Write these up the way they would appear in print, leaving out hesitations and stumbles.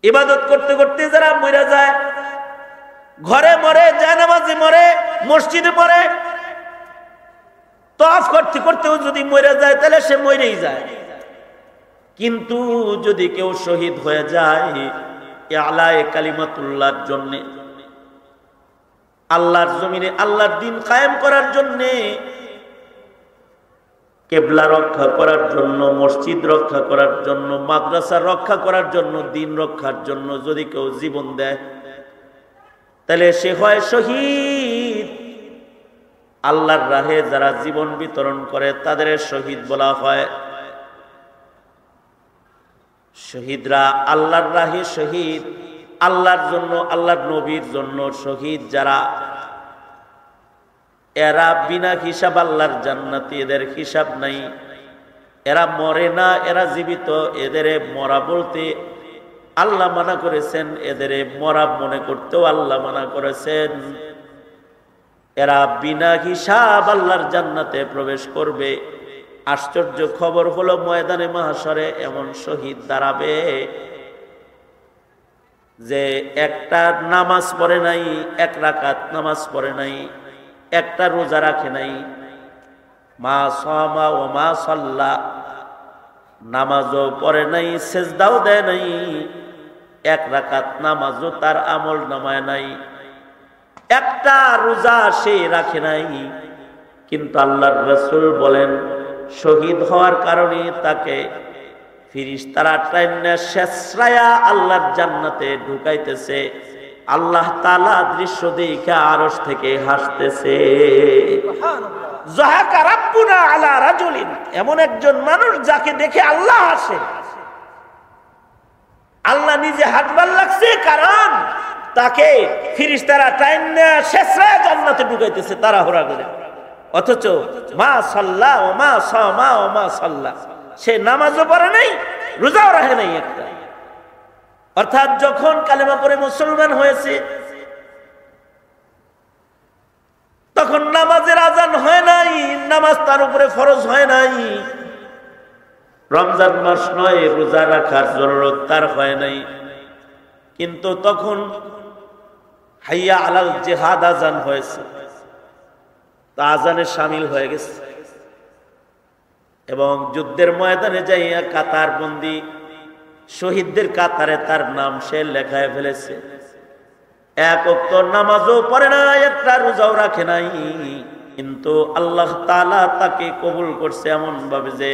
ইবাদত করতে করতে যারা মরে যায়, ঘরে মরে, জানামাজে মরে, মসজিদে মরে, তওয়াফ করতে করতেও যদি মরে যায় তাহলে সে মরেই যায়। কিন্তু যদি কেউ শহীদ হয়ে যায় আলায়ে কালিমাতুল্লাহর জন্য, আল্লাহর জমিনে আল্লাহর দ্বীন কায়েম করার জন্য, কিবলা রক্ষা করার জন্য, মসজিদ রক্ষা করার জন্য, মাদ্রাসা রক্ষা করার জন্য, দ্বীন রক্ষার জন্য যদি কেউ জীবন দেয় তাহলে সে হয় শহীদ। আল্লাহর রাহে যারা জীবন বিতরণ করে তাদের শহীদ বলা হয়। শহীদরা আল্লাহর রাহে শহীদ, আল্লাহর জন্য, আল্লাহর নবীর জন্য শহীদ যারা, এরা বিনা হিসাব আল্লাহর জান্নাতি, এদের হিসাব নাই। এরা মরে না, এরা জীবিত। এদের মরা বলতে আল্লাহ মানা করেছেন, এদের মরা মনে করতেও আল্লাহ মানা করেছেন। এরা বিনা হিসাব আল্লাহর জান্নাতে প্রবেশ করবে। আশ্চর্য খবর হলো ময়দানে মাহশরে এমন শহীদ দাঁড়াবে যে একটা নামাজ পড়ে নাই, এক রাকাত নামাজ পড়ে নাই, একটা রোজা রাখে নাই, মা সামা ও মা সাল্লা, নামাজও পড়ে নাই, সেজদাও দেয় নাই, এক রাকাত নামাজও তার আমল নামায় নাই, একটা রোজা সে রাখে নাই। কিন্তু আল্লাহর রাসূল বলেন শহীদ হওয়ার কারণে তাকে ফেরেশতারা টাইনা শেষরায়া আল্লাহর জান্নাতে ঢুকাইতেছে। আল্লাহ তাআলা দৃশ্য দেখে আরশ থেকে হাসতেছে। সুবহানাল্লাহ। যাহাকা রাব্বুনা আলা রাজুলিন, এমন একজন মানুষ যাকে দেখে আল্লাহ হাসে। আল্লাহ নিজে হাসবার লাগছে, কারণ তাকে ফেরেশতারা টাইনা শেষরায়া জান্নাতে ঢুকাইতেছে তাড়াহুড়া করে। অথচ মা সাল্লা ও মা সামা ও মা সাল্লা, সে নামাজও পড়ে নাই, রোজাও রাখে নাই একটা। অর্থাৎ যখন কালেমা পড়ে মুসলমান হয়েছে তখন নামাজের আজান হয় নাই, নামাজ তার উপরে ফরজ হয় নাই, রমজান মাস নয়, রোজা রাখার জরুরত তার হয় নাই। কিন্তু তখন হাইয়া আলাল জিহাদ আজান হয়েছে, তা আজানে শামিল হয়ে গেছে এবং যুদ্ধের ময়দানে যাইয়া কাতার বন্দী শহীদদের কাতারে তার নাম সে লেখায় ফেলেছে। এক ওয়াক্ত নামাজও পড়ে না, একটা রোজাও রাখে নাই, কিন্তু আল্লাহ তাআলা তাকে কবুল করছে এমন ভাবে যে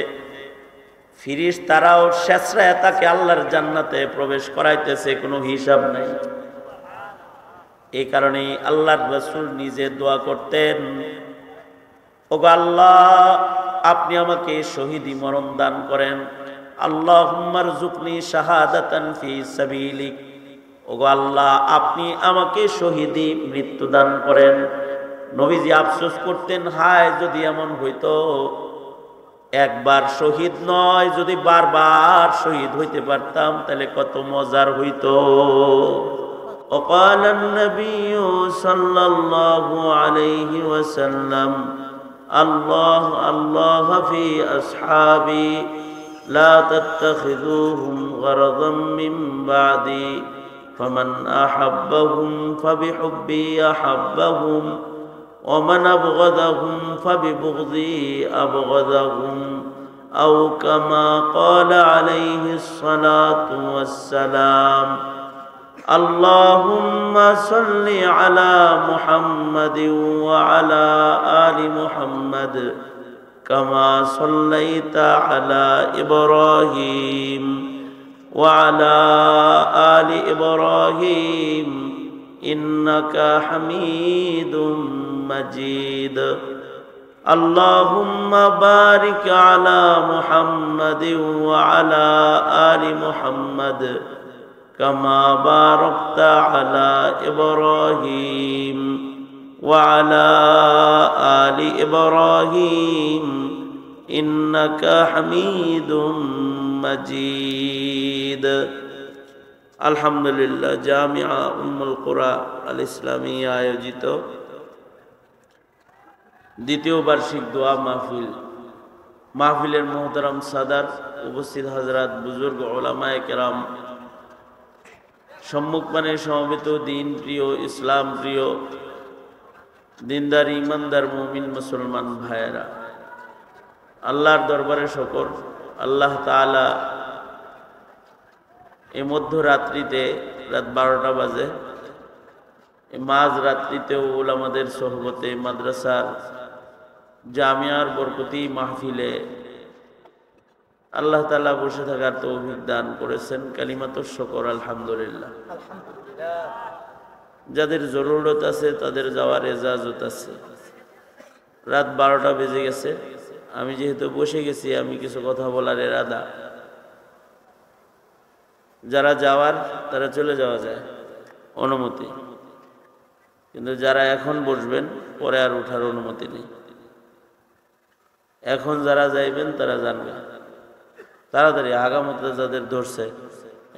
ফেরেশতারাও শেষরায় তাকে আল্লাহর জান্নাতে প্রবেশ করাইতেছে, কোনো হিসাব নাই। এই কারণে আল্লাহর রাসূল নিজে দোয়া করতেন, ওগো আল্লাহ আপনি আমাকে শহীদি মরণ দান করেন, আল্লাহুম্মা রযুকনি শাহাদাতান ফি সাবিলিক, ওগো আল্লাহ আপনি আমাকে শহীদি মৃত্যু দান করেন। নবীজি আফসোস করতেন, হায় যদি এমন হইতো, একবার শহীদ নয় যদি বারবার শহীদ হইতে পারতাম তাহলে কত মজার হইতো। وقال النبي صلى الله عليه وسلم الله الله في أصحابي لا تتخذوهم غرضا من بعدي فمن أحبهم فبحبي أحبهم ومن أبغضهم فببغضي أبغضهم أو كما قال عليه الصلاة والسلام اللهم صل على محمد وعلى آل محمد كما صليت على إبراهيم وعلى آل إبراهيم إنك حميد مجيد اللهم بارك على محمد وعلى آل محمد كما باركت على إبراهيم وعلى آل إبراهيم إنك حميد مجيد الحمد لله জামিআ উম্মুল কুরা আল ইসলামিয়া আয়োজিত দ্বিতীয় বার্ষিক দোয়া মাহফিলের মোহতারাম সাদাত, উপস্থিত হযরত, বুজুর্গ, উলামায়ে কেরাম, সম্মুখপানে সমবেত দিন প্রিয়, ইসলাম প্রিয়, দিনদার ইমানদার মুমিন মুসলমান ভাইয়েরা, আল্লাহর দরবারে শুকর। আল্লাহ তাআলা এই মধ্যরাত্রিতে, রাত 12টা বাজে, মাঝ রাত্রিতেও ওলামাদের সোহবতে, মাদ্রাসার জামিয়ার বরকতি মাহফিলে আল্লাহ তাআলা বসে থাকার তৌফিক দান করেছেন। কালিমাতুশ শুকর, আলহামদুলিল্লাহ। যাদের জরুরত আছে তাদের যাওয়ার এজাজত আছে। রাত 12টা বেজে গেছে, আমি যেহেতু বসে গেছি, আমি কিছু কথা বলার এরাদা। যারা যাওয়ার তারা চলে যাওয়া যায়, অনুমতি। কিন্তু যারা এখন বসবেন, পরে আর ওঠার অনুমতি নেই। এখন যারা যাইবেন তারা জানবেন, তাড়াতাড়ি আগামতে যাদের ধরছে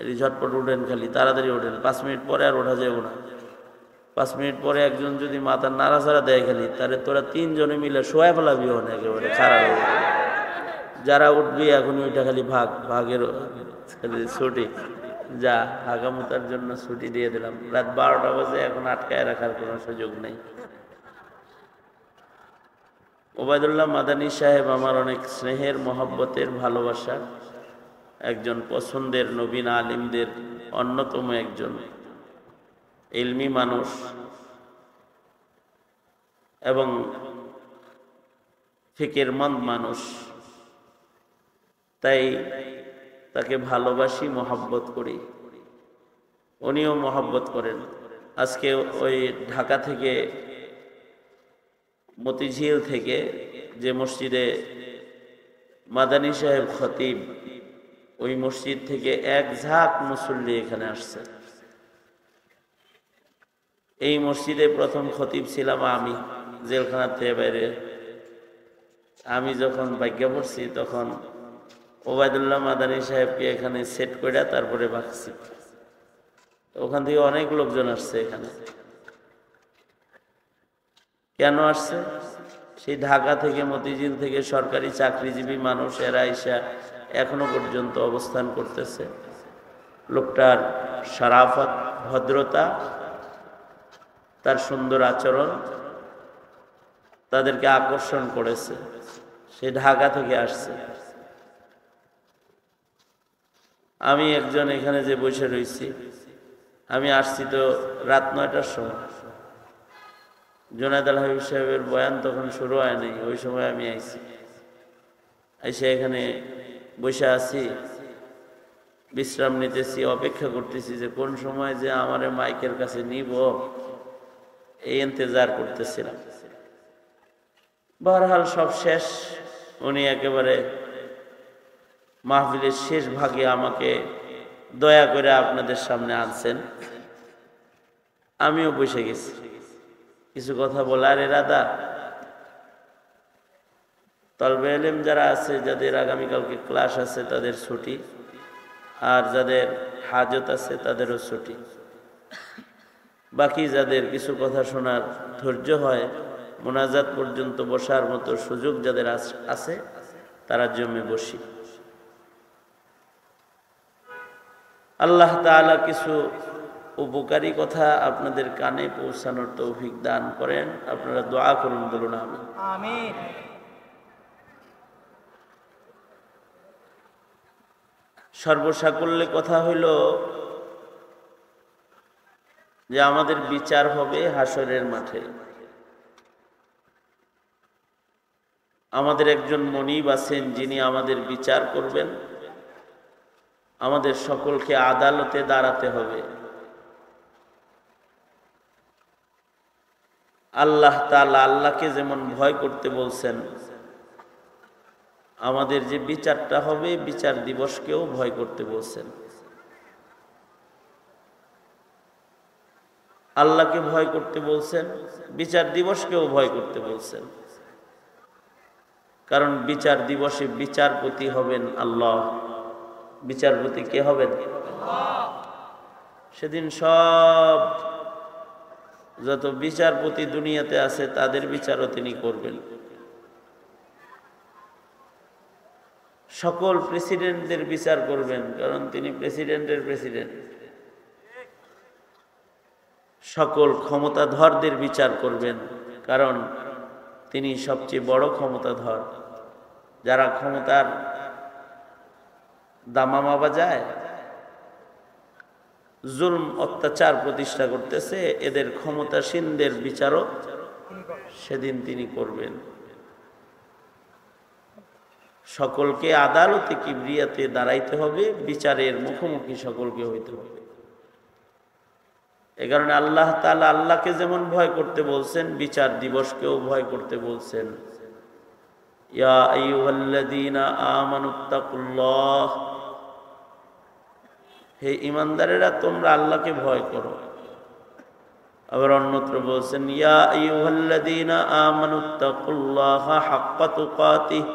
এটি ঝটপট উঠেন, খালি তাড়াতাড়ি ওঠেন। 5 মিনিট পরে আর ওঠা যাবে না। 5 মিনিট পরে একজন যদি মাথার নাড়াচাড়া দেয় খালি, তাহলে তোরা 3 জনে মিলে শোয়া ফেলাবি হন একেবারে খারাপ। যারা উঠবি এখনই ওইটা খালি ভাগের খালি ছুটি, যা আগামতার জন্য ছুটি দিয়ে দিলাম। রাত 12টা বাজে, এখন আটকায় রাখার কোনো সুযোগ নেই। ওবায়দুল্লাহ মাদানী সাহেব আমার অনেক স্নেহের, মহব্বতের, ভালোবাসার একজন পছন্দের নবীন আলিমদের অন্যতম একজন ইলমি মানুষ এবং ফিকিরমন্দ মানুষ। তাই তাকে ভালোবাসি, মহব্বত করি, উনিও মহব্বত করেন। আজকে ওই ঢাকা থেকে, মতিঝিল থেকে, যে মসজিদে মাদানী সাহেব খতিব, ওই মসজিদ থেকে এক ঝাঁক মুসল্লি এখানে আসছে। এই মসজিদে প্রথম খতিব ছিলাম আমি, জেলখানার থেকে বাইরে। আমি যখন ভাগ্যা পড়ছি তখন ওবায়দুল্লাহ মাদানী সাহেবকে এখানে সেট করে তারপরে ভাগছি। ওখান থেকে অনেক লোকজন আসছে এখানে। কেন আসছে? সেই ঢাকা থেকে, মতিঝিল থেকে সরকারি চাকরিজীবী মানুষ, এরা এসে এখনো পর্যন্ত অবস্থান করতেছে। লোকটার শরাফত, ভদ্রতা, তার সুন্দর আচরণ তাদেরকে আকর্ষণ করেছে। সে ঢাকা থেকে আসছে। আমি একজন এখানে যে বসে রয়েছি, আমি আসছি তো রাত 9টার সময়। জুনায়েদ আল হাবিব সাহেবের বয়ান তখন শুরু হয়নি, ওই সময় আমি আইছি। এসে এখানে বসে আছি, বিশ্রাম নিতেছি, অপেক্ষা করতেছি যে কোন সময় যে আমার মাইকের কাছে নিব, এই ইন্তজার করতেছিলাম। বহরহাল সব শেষ। উনি একেবারে মাহফিলের শেষ ভাগে আমাকে দয়া করে আপনাদের সামনে আনছেন। আমিও বসে গেছি, কিছু কথা বলার এরাদা। তলবে ইলম যারা আছে, যাদের আগামীকালকে ক্লাস আছে তাদের ছুটি, আর যাদের হাজত আছে তাদেরও ছুটি। বাকি যাদের কিছু কথা শোনার ধৈর্য হয়, মোনাজাত পর্যন্ত বসার মতো সুযোগ যাদের আছে, তারা জমে বসি। আল্লাহ তাআলা কিছু উপকারী কথা আপনাদের কানে পৌঁছানোর তৌফিক দান করেন। আপনারা দোয়া করুন, বলুন আমিন। সর্বসাকল্যে কথা হইল যে আমাদের বিচার হবে হাসরের মাঠে। আমাদের একজন মনিব আছেন, যিনি আমাদের বিচার করবেন। আমাদের সকলকে আদালতে দাঁড়াতে হবে। আল্লাহ তাআলা আল্লাহকে যেমন ভয় করতে বলছেন, আমাদের যে বিচারটা হবে, বিচার দিবসকেও ভয় করতে বলছেন। আল্লাহকে ভয় করতে বলছেন, বিচার দিবসকেও ভয় করতে বলছেন। কারণ বিচার দিবসে বিচারপতি হবেন আল্লাহ। বিচারপতি কে হবেন? সেদিন সব যত বিচারপতি দুনিয়াতে আছে তাদের বিচারও তিনি করবেন। সকল প্রেসিডেন্টদের বিচার করবেন, কারণ তিনি প্রেসিডেন্টের প্রেসিডেন্ট। সকল ক্ষমতাধরদের বিচার করবেন, কারণ তিনি সবচেয়ে বড় ক্ষমতাধর। যারা ক্ষমতার দামামা বাজায়, জুলম অত্যাচার প্রতিষ্ঠা করতেছে, এদের ক্ষমতাসীনদের বিচারও সেদিন তিনি করবেন। সকলকে আদালতে কিবরিয়াতে দাঁড়াইতে হবে, বিচারের মুখোমুখি সকলকে হইতে হবে। এ কারণে আল্লাহ তাআলা আল্লাহকে যেমন ভয় করতে বলছেন, বিচার দিবসকেও ভয় করতে বলছেন। ইয়া আইয়ুহাল্লাযীনা আমানুত্তাকুল্লাহ, হে ঈমানদারেরা তোমরা আল্লাহকে ভয় করো। আবার অন্যত্র বলছেন ইয়া আইয়ুহাল্লাযীনা আমানুত্তাকুল্লাহা হাক্কা তুকাতিহ,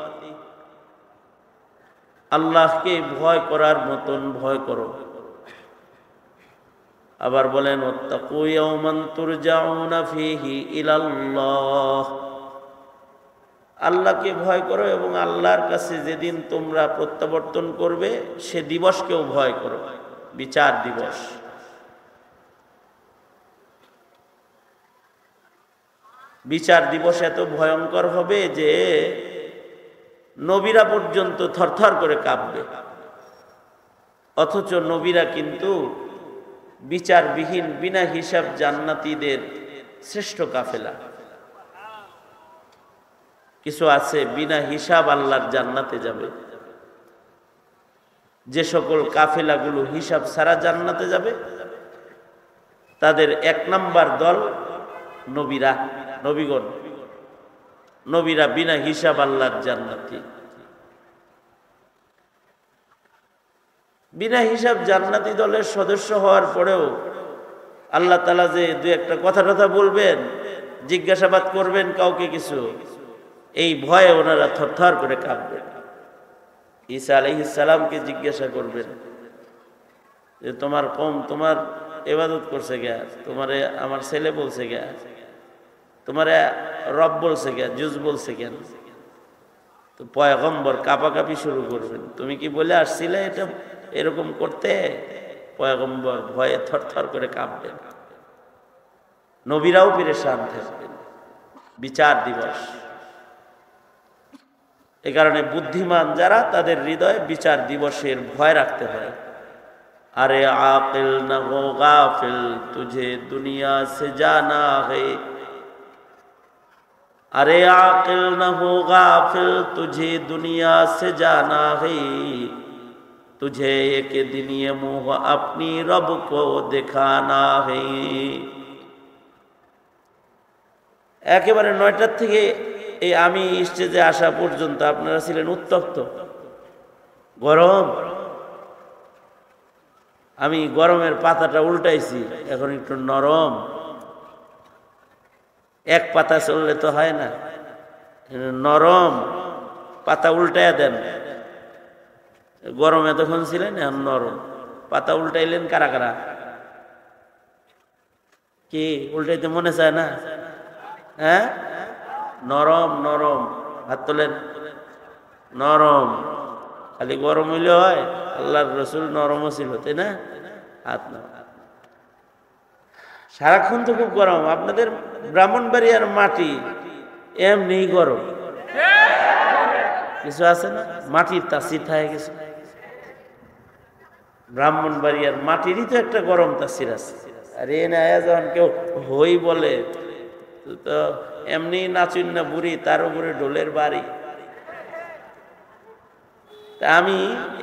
আল্লাহকে ভয় করার মতন ভয় করো। আবার বলেন ওয়াত্তাকু ইয়াওমান তুরজাউনা ফীহি ইলাল্লাহ, আল্লাহকে ভয় করো এবং আল্লাহর কাছে যেদিন তোমরা প্রত্যাবর্তন করবে সে দিবসকেও ভয় করো, বিচার দিবস। বিচার দিবস এত ভয়ঙ্কর হবে যে নবীরা পর্যন্ত থরথর করে কাঁপবে, অথচ নবীরা কিন্তু বিচারবিহীন বিনা হিসাব জান্নাতীদের শ্রেষ্ঠ কাফেলা। কিছু আছে বিনা হিসাব আল্লাহর জান্নাতে যাবে, যে সকল কাফেলাগুলো হিসাব ছাড়া জান্নাতে যাবে তাদের এক নাম্বার দল নবীরা, নবীগণ। নবীরা বিনা হিসাব আল্লাহর জান্নাতি। বিনা হিসাব জান্নাতি দলের সদস্য হওয়ার পরেও আল্লাহ তাআলা যে দু একটা কথা বলবেন, জিজ্ঞাসাবাদ করবেন কাউকে কিছু, এই ভয়ে ওনারা থরথর করে কাঁপবেন। ঈসা আলাইহিস সালামকে জিজ্ঞাসা করবেন যে তোমার কওম তোমার ইবাদত করছে কে, তোমারে আমার ছেলে বলছে কে, তোমারে রব বলছে কে, জুজ বলছে কেন? তো পয়গম্বর কাঁপাকাঁপি শুরু করবেন, তুমি কি বলে আসছিলে এটা এরকম করতে? পয়গম্বর ভয়ে থরথর করে কাঁপবেন। নবীরাও পেরেশান থাকবেন। বিচার দিবস। এ কারণে বুদ্ধিমান যারা, তাদের হৃদয়ে বিচার দিবসের ভয় রাখতে হয়। আরে আকিল না হো গাফিল, তুঝে দুনিয়া সে জানা হে। अरे आकिल न हो गाफिल, तुझे दुनिया से जाना है। तुझे एक दिन ये मुँह अपनी रब को दिखाना है। একেবারে ৯টার থেকে এই আমি স্টেজে আসা পর্যন্ত আপনারা ছিলেন উত্তপ্ত, গরম। আমি গরমের পাতাটা উল্টাইছি, এখন একটু নরম। এক পাতা চললে তো হয় না, নরম পাতা উল্টাইয়া দেন। গরমে তখন ছিলেন, এখন নরম পাতা উল্টাইলেন। কারা কারা কি উল্টাইতে মনে চায় না? হ্যাঁ, নরম নরম, হাত তোলেন। নরম খালি গরম হইলে হয়? আল্লাহর রসুল নরমও ছিল, তাই না? হাত না, সারাক্ষণ তো খুব গরম। আপনাদের ব্রাহ্মণবাড়িয়ার মাটি এমনি গরম, কিছু আছে না মাটির তাসির থাকে কিছু। ব্রাহ্মণবাড়িয়ার মাটিরই তো একটা গরম তাসির আছে। আর এ না যখন কেউ হই বলে তো এমনি নাচুন না বুড়ি, তার উপরে ঢোলের বাড়ি। তা আমি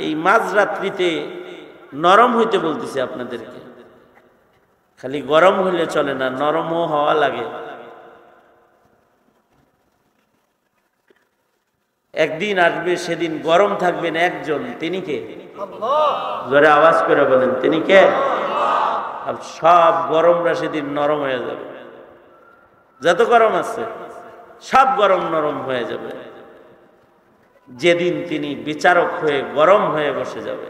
এই মাঝরাত্রিতে নরম হইতে বলতেছি আপনাদেরকে। খালি গরম হইলে চলে না, নরমও হওয়া লাগে। একদিন আসবে সেদিন গরম থাকবেন একজন, তিনি কে? জোরে আওয়াজ করে বলেন, তিনি কে? সব গরমরা সেদিন নরম হয়ে যাবে। যত গরম আছে সব গরম নরম হয়ে যাবে যেদিন তিনি বিচারক হয়ে গরম হয়ে বসে যাবে।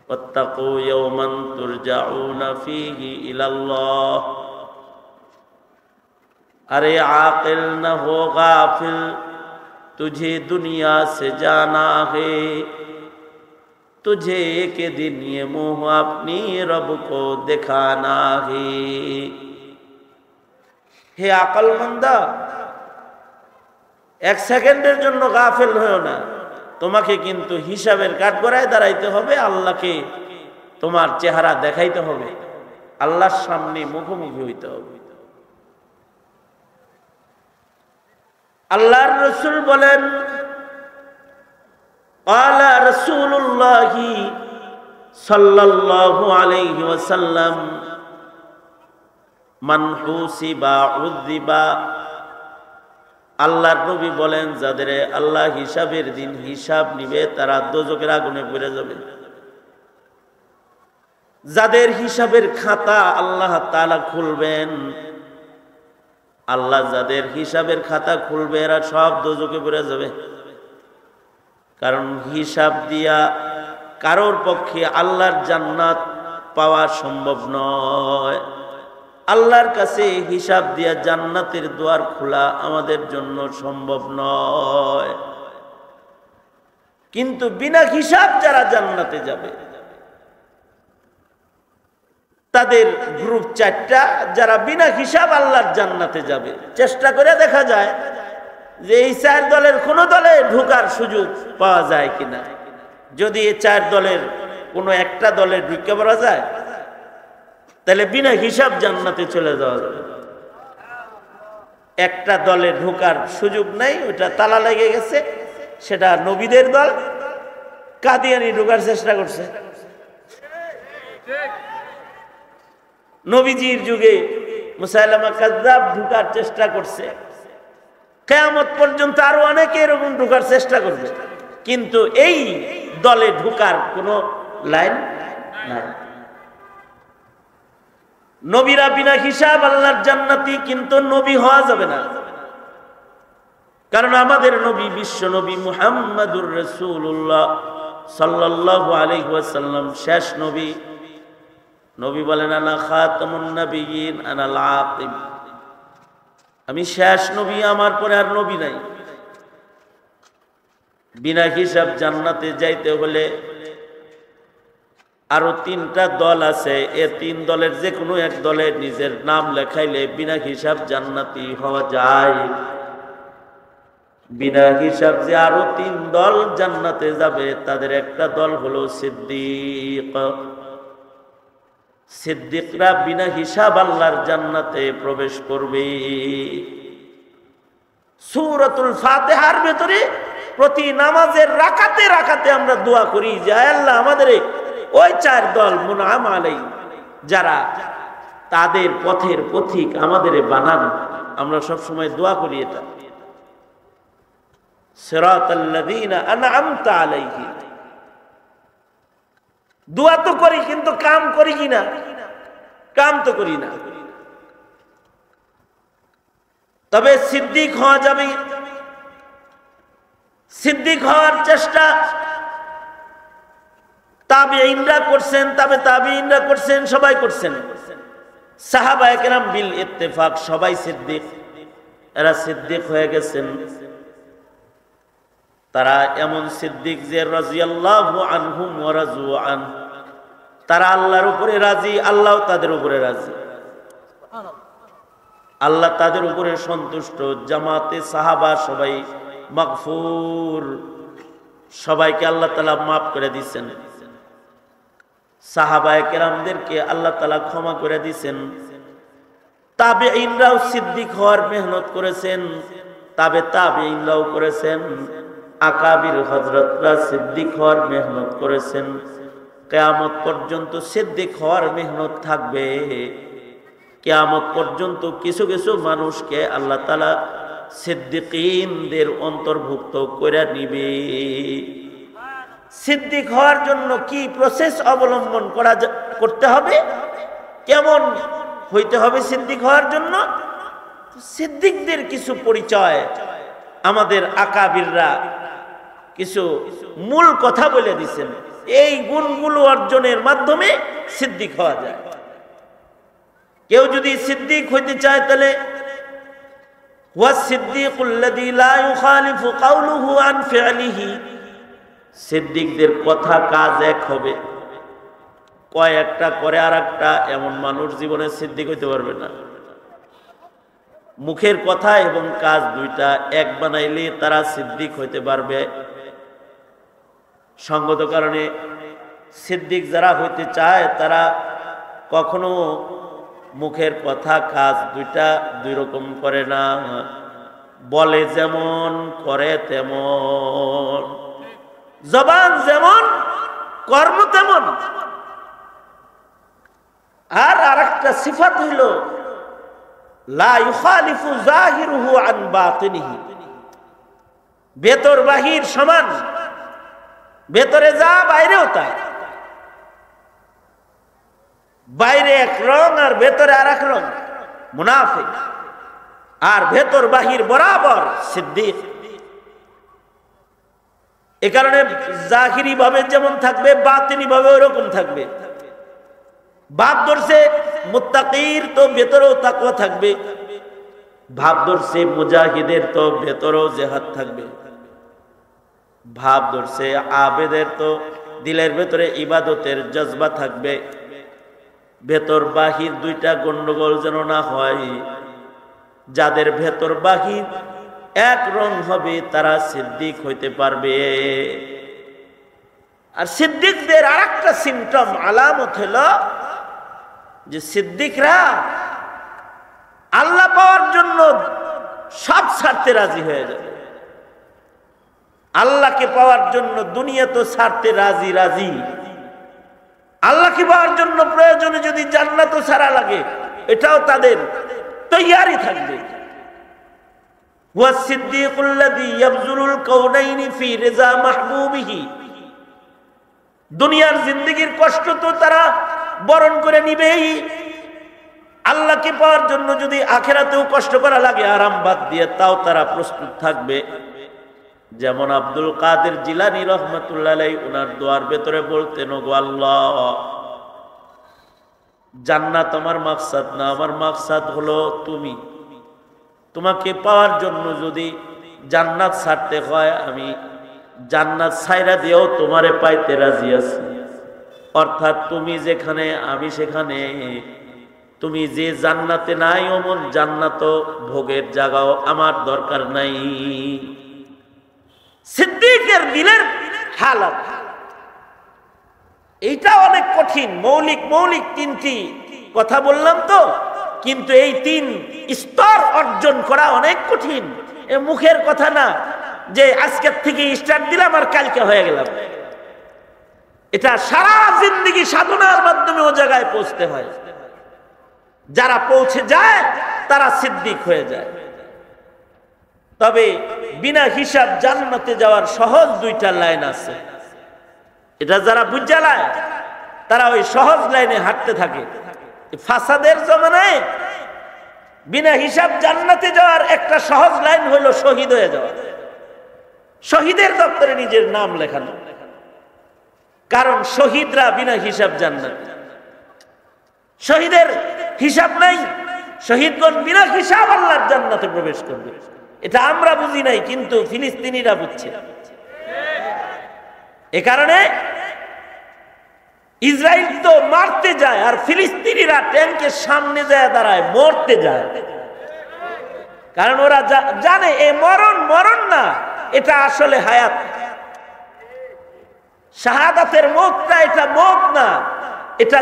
واتقوا يوما ترجعون فيه إلى الله। अरे आकिल न हो गाफिल, तुझे दुनिया से जाना है। तुझे के दिन ये मुँह अपनी रब को दिखाना है। হে আকলমন্দা, এক সেকেন্ডের জন্য গাফেল হয়েও না। তোমাকে কিন্তু হিসাবের কাঠগড়ায় দাঁড়াইতে হবে, আল্লাহকে তোমার চেহারা দেখাইতে হবে, আল্লাহর সামনে মুখোমুখি হইতে হবে। আল্লাহর রাসূল বলেন, ক্বালা রাসূলুল্লাহ সাল্লাল্লাহু আলাইহি ওয়াসাল্লাম, মান হুসিবা উযিবা। আল্লাহর নবী বলেন, যাদের আল্লাহ হিসাবের দিন হিসাব নিবে তারা দোজখের আগুনে পড়ে যাবে। যাদের হিসাবের খাতা আল্লাহ তাআলা খুলবেন, আল্লাহ যাদের হিসাবের খাতা খুলবে এরা সব দোজখে পড়ে যাবে। কারণ হিসাব দিয়া কারোর পক্ষে আল্লাহর জান্নাত পাওয়া সম্ভব নয়। আল্লাহর কাছে হিসাব দিয়া জান্নাতের দুয়ার খোলা আমাদের জন্য সম্ভব নয়। কিন্তু বিনা হিসাব যারা জান্নাতে যাবে তাদের গ্রুপ 4টা, যারা বিনা হিসাব আল্লাহর জান্নাতে যাবে। চেষ্টা করে দেখা যায় যে এই 4 দলের কোন দলে ঢোকার সুযোগ পাওয়া যায় কিনা। যদি এই 4 দলের কোনো একটা দলে ঢুকে পড়া যায় তাহলে বিনা হিসাব জান্নাতে চলে যাওয়া যাবে। একটা দলে ঢোকার সুযোগ নাই, ওটা তালা লেগে গেছে, সেটা নবীদের দল। কাদিয়ানি ঢোকার চেষ্টা করছে, নবীজির যুগে মুসাইলামা কাযযাব ঢোকার চেষ্টা করছে। কিয়ামত পর্যন্ত আরো অনেকে এরকম ঢোকার চেষ্টা করবে, কিন্তু এই দলে ঢোকার কোনো লাইন নাই। নবীরা বিনা হিসাব আল্লাহর জান্নাতি, কিন্তু নবী হওয়া যাবে না। কারণ আমাদের নবী বিশ্ব নবী মুহাম্মাদুর রাসূলুল্লাহ সাল্লাল্লাহু আলাইহি ওয়াসাল্লাম শেষ নবী। নবী বলেন, আনা খাতামুন নবিয়্যিন আনাল আকিব, আমি শেষ নবী, আমার পরে আর নবী নাই। বিনা হিসাব জান্নাতে যাইতে হলে আরো 3টা দল আছে, এ 3 দলের যে কোনো এক দলে নিজের নাম লেখাইলে বিনা হিসাব জান্নাতি হওয়া যায়। বিনা হিসাব যে আরো 3 দল জান্নাতে যাবে তাদের একটা দল হলো সিদ্দিক। সিদ্দিকরা বিনা হিসাব আল্লাহর জান্নাতে প্রবেশ করবে। সূরাতুল ফাতিহার ভিতরে প্রতি নামাজের রাকাতে রাকাতে আমরা দোয়া করি যে আল্লাহ আমাদের ওই 4 দল মুনআম আলাইহি যারা, তাদের পথের পথিক আমাদের বানান। আমরা সব সময় দোয়া করি এটা, সিরাতাল্লাযীনা আনআমতা আলাইহিম। দোয়া তো করি কিন্তু কাম করি কিনা? কাম তো করি না। তবে সিদ্দিক হওয়া যাবে। সিদ্দিক হওয়ার চেষ্টা তাবেঈনরা করছেন, তাবেঈনরা করছেন, সবাই করছেন। সাহাবায়ে কেরাম বিল ইত্তেফাক সবাই সিদ্দিক, এরা সিদ্দিক হয়ে গেছেন। তারা এমন সিদ্দিক যে রাদিয়াল্লাহু আনহুম ওয়া রাযু আন, তারা আল্লাহর উপরে রাজি, আল্লাহ তাদের উপরে রাজি। আল্লাহ তাদের উপরে সন্তুষ্ট। জামাতে সাহাবা সবাই মাগফুর, সবাইকে আল্লাহ তাআলা মাফ করে দিয়েছেন। সাহাবায়ে কেরামদেরকে আল্লাহ তাআলা ক্ষমা করে দিয়েছেন। তাবেঈনরাও সিদ্দিক হওয়ার মেহনত করেছেন, তাবেঈনরাও করেছেন। আকাবির হযরতরা সিদ্দিক হওয়ার মেহনত করেছেন। কিয়ামত পর্যন্ত সিদ্দিক হওয়ার মেহনত থাকবে। কিয়ামত পর্যন্ত কিছু কিছু মানুষকে আল্লাহ তাআলা সিদ্দিকীনদের অন্তর্ভুক্ত করে নিবে। সিদ্দিক হওয়ার জন্য কি প্রসেস অবলম্বন করতে হবে, কেমন হইতে হবে সিদ্দিক হওয়ার জন্য? সিদ্দিকদের কিছু পরিচয় আমাদের আকাবিররা কিছু মূল কথা বলে দিয়েছেন। এই গুণগুলো অর্জনের মাধ্যমে সিদ্দিক হওয়া যায়। কেউ যদি সিদ্দিক হইতে চায় তাহলে ওয়া সিদ্দিকুল্লাযী লা ইউখালিফু কাওলুহু আন ফি'লিহি, সিদ্দিকদের কথা কাজ এক হবে, কয়েকটা করে আর একটা, এমন মানুষ জীবনে সিদ্দিক হইতে পারবে না। মুখের কথা এবং কাজ দুইটা এক বানাইলে তারা সিদ্দিক হইতে পারবে। সঙ্গত কারণে সিদ্দিক যারা হইতে চায় তারা কখনো মুখের কথা কাজ দুইটা দুই রকম করে না, বলে যেমন করে তেমন, জবান যেমন কর্ম তেমন। আর আরেকটা সিফাত হইল লা ইউখালিফু যাহিরুহু আন বাতিনিহি, ভেতর বাহির সমান, ভেতরে যা বাইরেও তাই। বাইরে এক রং আর ভেতরে আর এক রং, মুনাফিক। আর ভেতর বাহির বরাবর সিদ্দিক। এ কারণে জাহিরি ভাবে যেমন থাকবে বাতিনি ভাবে ওইরকম থাকবে। ভাব ধরছে মুত্তাকির তো ভেতরেও তাকওয়া থাকবে, ভাব ধরছে মুজাহিদের তো ভেতরেও জিহাদ থাকবে, ভাব ধরছে আবেদের তো দিলের ভেতরে ইবাদতের জজবা থাকবে। ভেতর বাহির দুইটা গন্ডগোল যেন না হয়। যাদের ভেতর বাহির এক রং হবে তারা সিদ্দিক হইতে পারবে। আর সিদ্দিকদের আরেকটা সিমটম আলামত হলো যে সিদ্দিকরা আল্লাহ পাওয়ার জন্য সব ছাড়তে রাজি হয়ে যাবে। আল্লাহকে পাওয়ার জন্য দুনিয়া তো ছাড়তে রাজি রাজি, আল্লাহকে পাওয়ার জন্য প্রয়োজনে যদি জান্নাতও ছাড়া লাগে এটাও তাদের তৈয়ারি থাকবে। হুয়া সিদ্দিকুল্লাযী ইয়াবযুলুল কাউনাইনি ফি রিজা মাহবুবিহি, দুনিয়ার জিন্দেগির কষ্ট তো তারা বরণ করে নিবেই, আল্লাহকে পাওয়ার জন্য যদি আখিরাতেও কষ্ট করা লাগে আরাম বাদ দিয়ে তাও তারা প্রস্তুত থাকবে। যেমন আব্দুল কাদের জিলানী রহমাতুল্লাহ আলাইহি উনার দোয়ার ভেতরে বলতেন, ওগো আল্লাহ, জান্নাত আমার মাকসাদ না, আমার মাকসাদ হলো তুমি। তোমাকে পাওয়ার জন্য যদি জান্নাত ছাড়তে হয় আমি জান্নাত ছাইরা দিয়েও তোমারে পাইতে রাজি আছি। অর্থাৎ তুমি যেখানে আমি সেখানে, তুমি যে জান্নাতে নাই অমন জান্নাত ভোগের জায়গাও আমার দরকার নাই। সিদ্দিকের দিলের হালত এইটা অনেক কঠিন। মৌলিক তিনটি কথা বললাম তো, কিন্তু এই তিন স্তর অর্জন করা অনেক কঠিন। এ মুখের কথা না যে আজকের থেকে স্টার্ট দিলাম আর কালকে হয়ে গেলাম। এটা সারা জিন্দেগি সাধনার মাধ্যমে ও জায়গায় পৌঁছতে হয়। যারা পৌঁছে যায় তারা সিদ্দিক হয়ে যায়। তবে বিনা হিসাব জান্নাতে যাওয়ার সহজ দুইটা লাইন আছে। এটা যারা বুঝালায় তারা ওই সহজ লাইনে হাঁটতে থাকে। ফাসাদের জমানায় বিনা হিসাব জান্নাতে যাওয়ার একটা সহজ লাইন হলো শহীদ হয়ে যাওয়া, শহীদের দপ্তরে নিজের নাম লেখানো। কারণ শহীদরা বিনা হিসাব জান্নাত, শহীদের হিসাব নাই, শহীদগণ বিনা হিসাব আল্লাহর জান্নাতে প্রবেশ করবে। এটা আমরা বুঝি নাই, কিন্তু ফিলিস্তিনিরা বুঝছে। এ কারণে ইসরায়েল তো মারতে যায় আর ফিলিস্তিনিরা ট্যাঙ্কের সামনে যায় দাঁড়ায় মরতে যায়। কারণ ওরা জানে এ মরণ না, এটা আসলে হায়াত। শাহাদাতের মওতটা এটা মওত না, এটা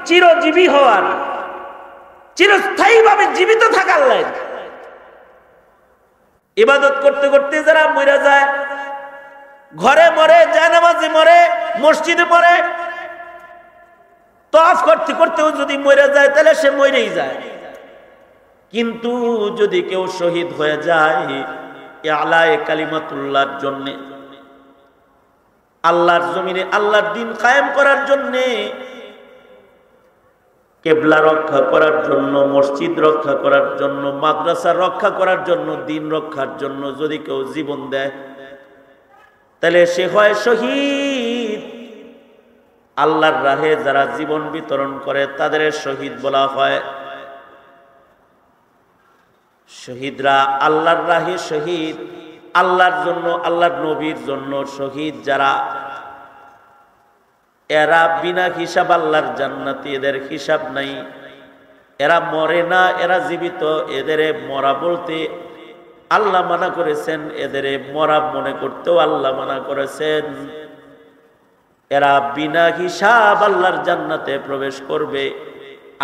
চিরজীবী হওয়ার, চিরস্থায়ীভাবে জীবিত থাকার লাইন। ইবাদত করতে করতে যারা মরে যায়, ঘরে মরে, জানামাজে মরে, মসজিদে মরে, তওয়াফ করতে করতেও যদি মরে যায় তাহলে সে মরেই যায়। কিন্তু যদি কেউ শহীদ হয়ে যায় আলায়ে কালিমাতুল্লাহর জন্য, আল্লাহর জমিনে আল্লাহর দ্বীন কায়েম করার জন্য, কেবলা রক্ষা করার জন্য, মসজিদ রক্ষা করার জন্য, মাদ্রাসা রক্ষা করার জন্য, দ্বীন রক্ষার জন্য যদি কেউ জীবন দেয় তাহলে সে হয় শহীদ। আল্লাহর রাহে যারা জীবন বিতরণ করে তাদের শহীদ বলা হয়। শহীদরা আল্লাহর রাহে শহীদ, আল্লাহর জন্য, আল্লাহর নবীর জন্য শহীদ যারা, এরা বিনা হিসাব আল্লাহর জান্নাতি, এদের হিসাব নাই। এরা মরে না, এরা জীবিত। এদের মরা বলতে আল্লাহ মানা করেছেন, এদের মরা মনে করতেও আল্লাহ মানা করেছেন। এরা বিনা হিসাব আল্লাহর জান্নাতে প্রবেশ করবে।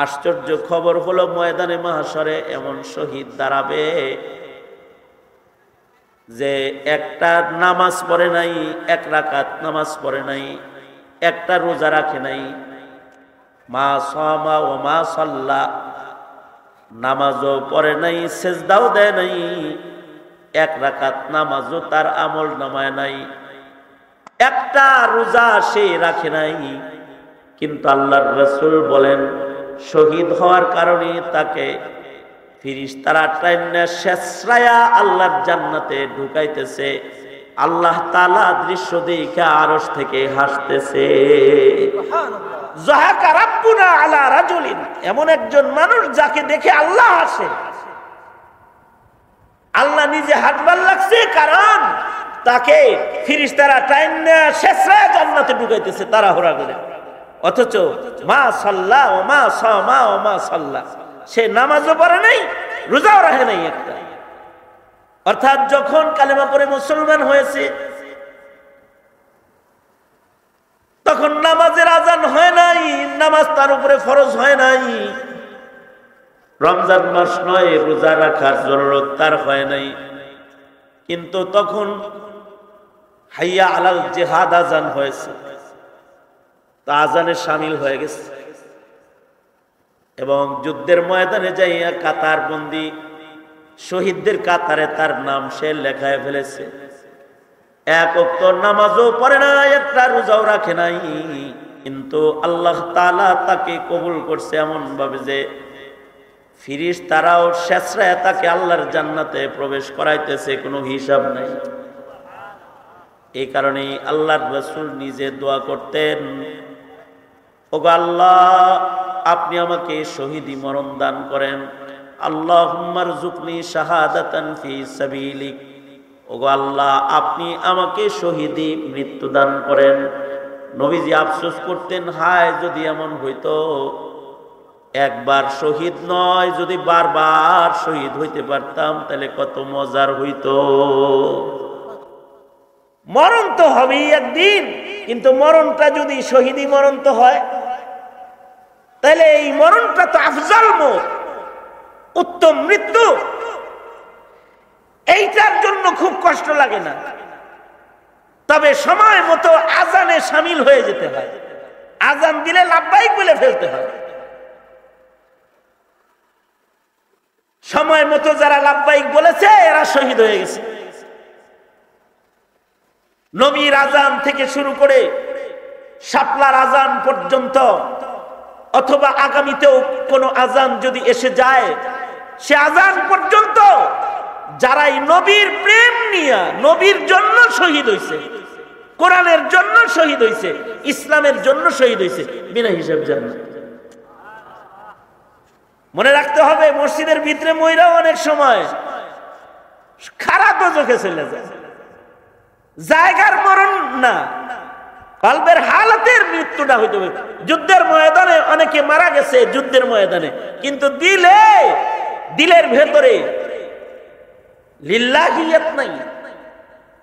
আশ্চর্য খবর হলো ময়দানে মাহশরে এমন শহীদ দাঁড়াবে যে একটা নামাজ পড়ে নাই, এক রাকাত নামাজ পড়ে নাই, একটা রোজা রাখে নাই, মা সামা ও মা সাল্লা, নামাজও পড়ে নাই, সেজদাও দেয় নাই, এক রাকাত নামাজও তার আমল নামায় নাই, একটা রোজা সে রাখে নাই। কিন্তু আল্লাহর রাসূল বলেন শহীদ হওয়ার কারণে তাকে ফেরেশতারা টাইনা শেষরায়া আল্লাহর জান্নাতে ঢুকাইতেছে। আল্লাহ তাআলা দৃশ্য দেখে আরশ থেকে হাসতেছে। সুবহানাল্লাহ। যাহাকা রাব্বুনা আলা রাজুলিন, এমন একজন মানুষ যাকে দেখে আল্লাহ হাসে। আল্লাহ নিজে হাসবার লাগছে, কারণ তাকে ফেরেশতারা টাইনা শেষরায়া জান্নাতে ঢুকাইতেছে তাড়াহুড়া করে। অথচ মা সাল্লা ও মা সামা ও মা সাল্লা, সে নামাজও পড়ে নাই, রোজাও রাখে নাই একটা। অর্থাৎ যখন কালেমা পড়ে মুসলমান হয়েছে তখন নামাজের আজান হয় নাই, নামাজ তার উপরে ফরজ হয় নাই, রমজান মাস নয়, রোজা রাখার জরুরত তার হয় নাই। কিন্তু তখন হাইয়া আলাল জিহাদ আজান হয়েছে, তা আজানে শামিল হয়ে গেছে এবং যুদ্ধের ময়দানে যাইয়া কাতার বন্দী শহীদদের কাতারে তার নাম সে লেখায় ফেলেছে। এক ওয়াক্ত নামাজও পড়ে না, একটা রোজাও রাখে নাই, কিন্তু আল্লাহ তাআলা তাকে কবুল করছে এমন ভাবে যে ফেরেশতারাও শেষরায় তাকে আল্লাহর জান্নাতে প্রবেশ করাইতেছে, কোনো হিসাব নাই। এই কারণে আল্লাহর রাসূল নিজে দোয়া করতেন, ওগো আল্লাহ আপনি আমাকে শহীদি মরণ দান করেন, আল্লাহুম্মা রযুকনি শাহাদাতান ফি সাবিলিক, ওগো আল্লাহ আপনি আমাকে শহীদি মৃত্যু দান করেন। নবীজি আফসোস করতেন, হায় যদি এমন হইতো, একবার শহীদ নয় যদি বারবার শহীদ হইতে পারতাম তাহলে কত মজার হইতো। মরণ তো হবেই একদিন, কিন্তু মরণটা যদি শহীদি মরণ তো হয়, তাহলে এই মরণটা তো আফজাল মওত, উত্তম মৃত্যু। এইটার জন্য খুব কষ্ট লাগে না, তবে সময় মতো আজানে শামিল হয়ে যেতে হয়। আজান দিলে লাব্বাইক বলে ফেলতে হয়। সময় মতো যারা লাব্বাইক বলেছে এরা শহীদ হয়ে গেছে। নবীর আজান থেকে শুরু করে শাপলার আজান পর্যন্ত, অথবা আগামীতেও কোনো আজান যদি এসে যায়, সে আজান পর্যন্ত যারাই নবীর প্রেম নিয়ে নবীর জন্য শহীদ হইছে, কোরআনের জন্য শহীদ হইছে, ইসলামের জন্য শহীদ হইছে, বিনা হিসাব জান্নাত। মনে রাখতে হবে, মসজিদের ভিতরে ময়রাও অনেক সময় খারাপ চোখে চলে যায়, জায়গার মরণ না, কলবের হালাতের মৃত্যুটা হইতে হবে। যুদ্ধের ময়দানে অনেকে মারা গেছে, যুদ্ধের ময়দানে, কিন্তু দিলের ভেতরে লিল্লাহিয়াত নাই,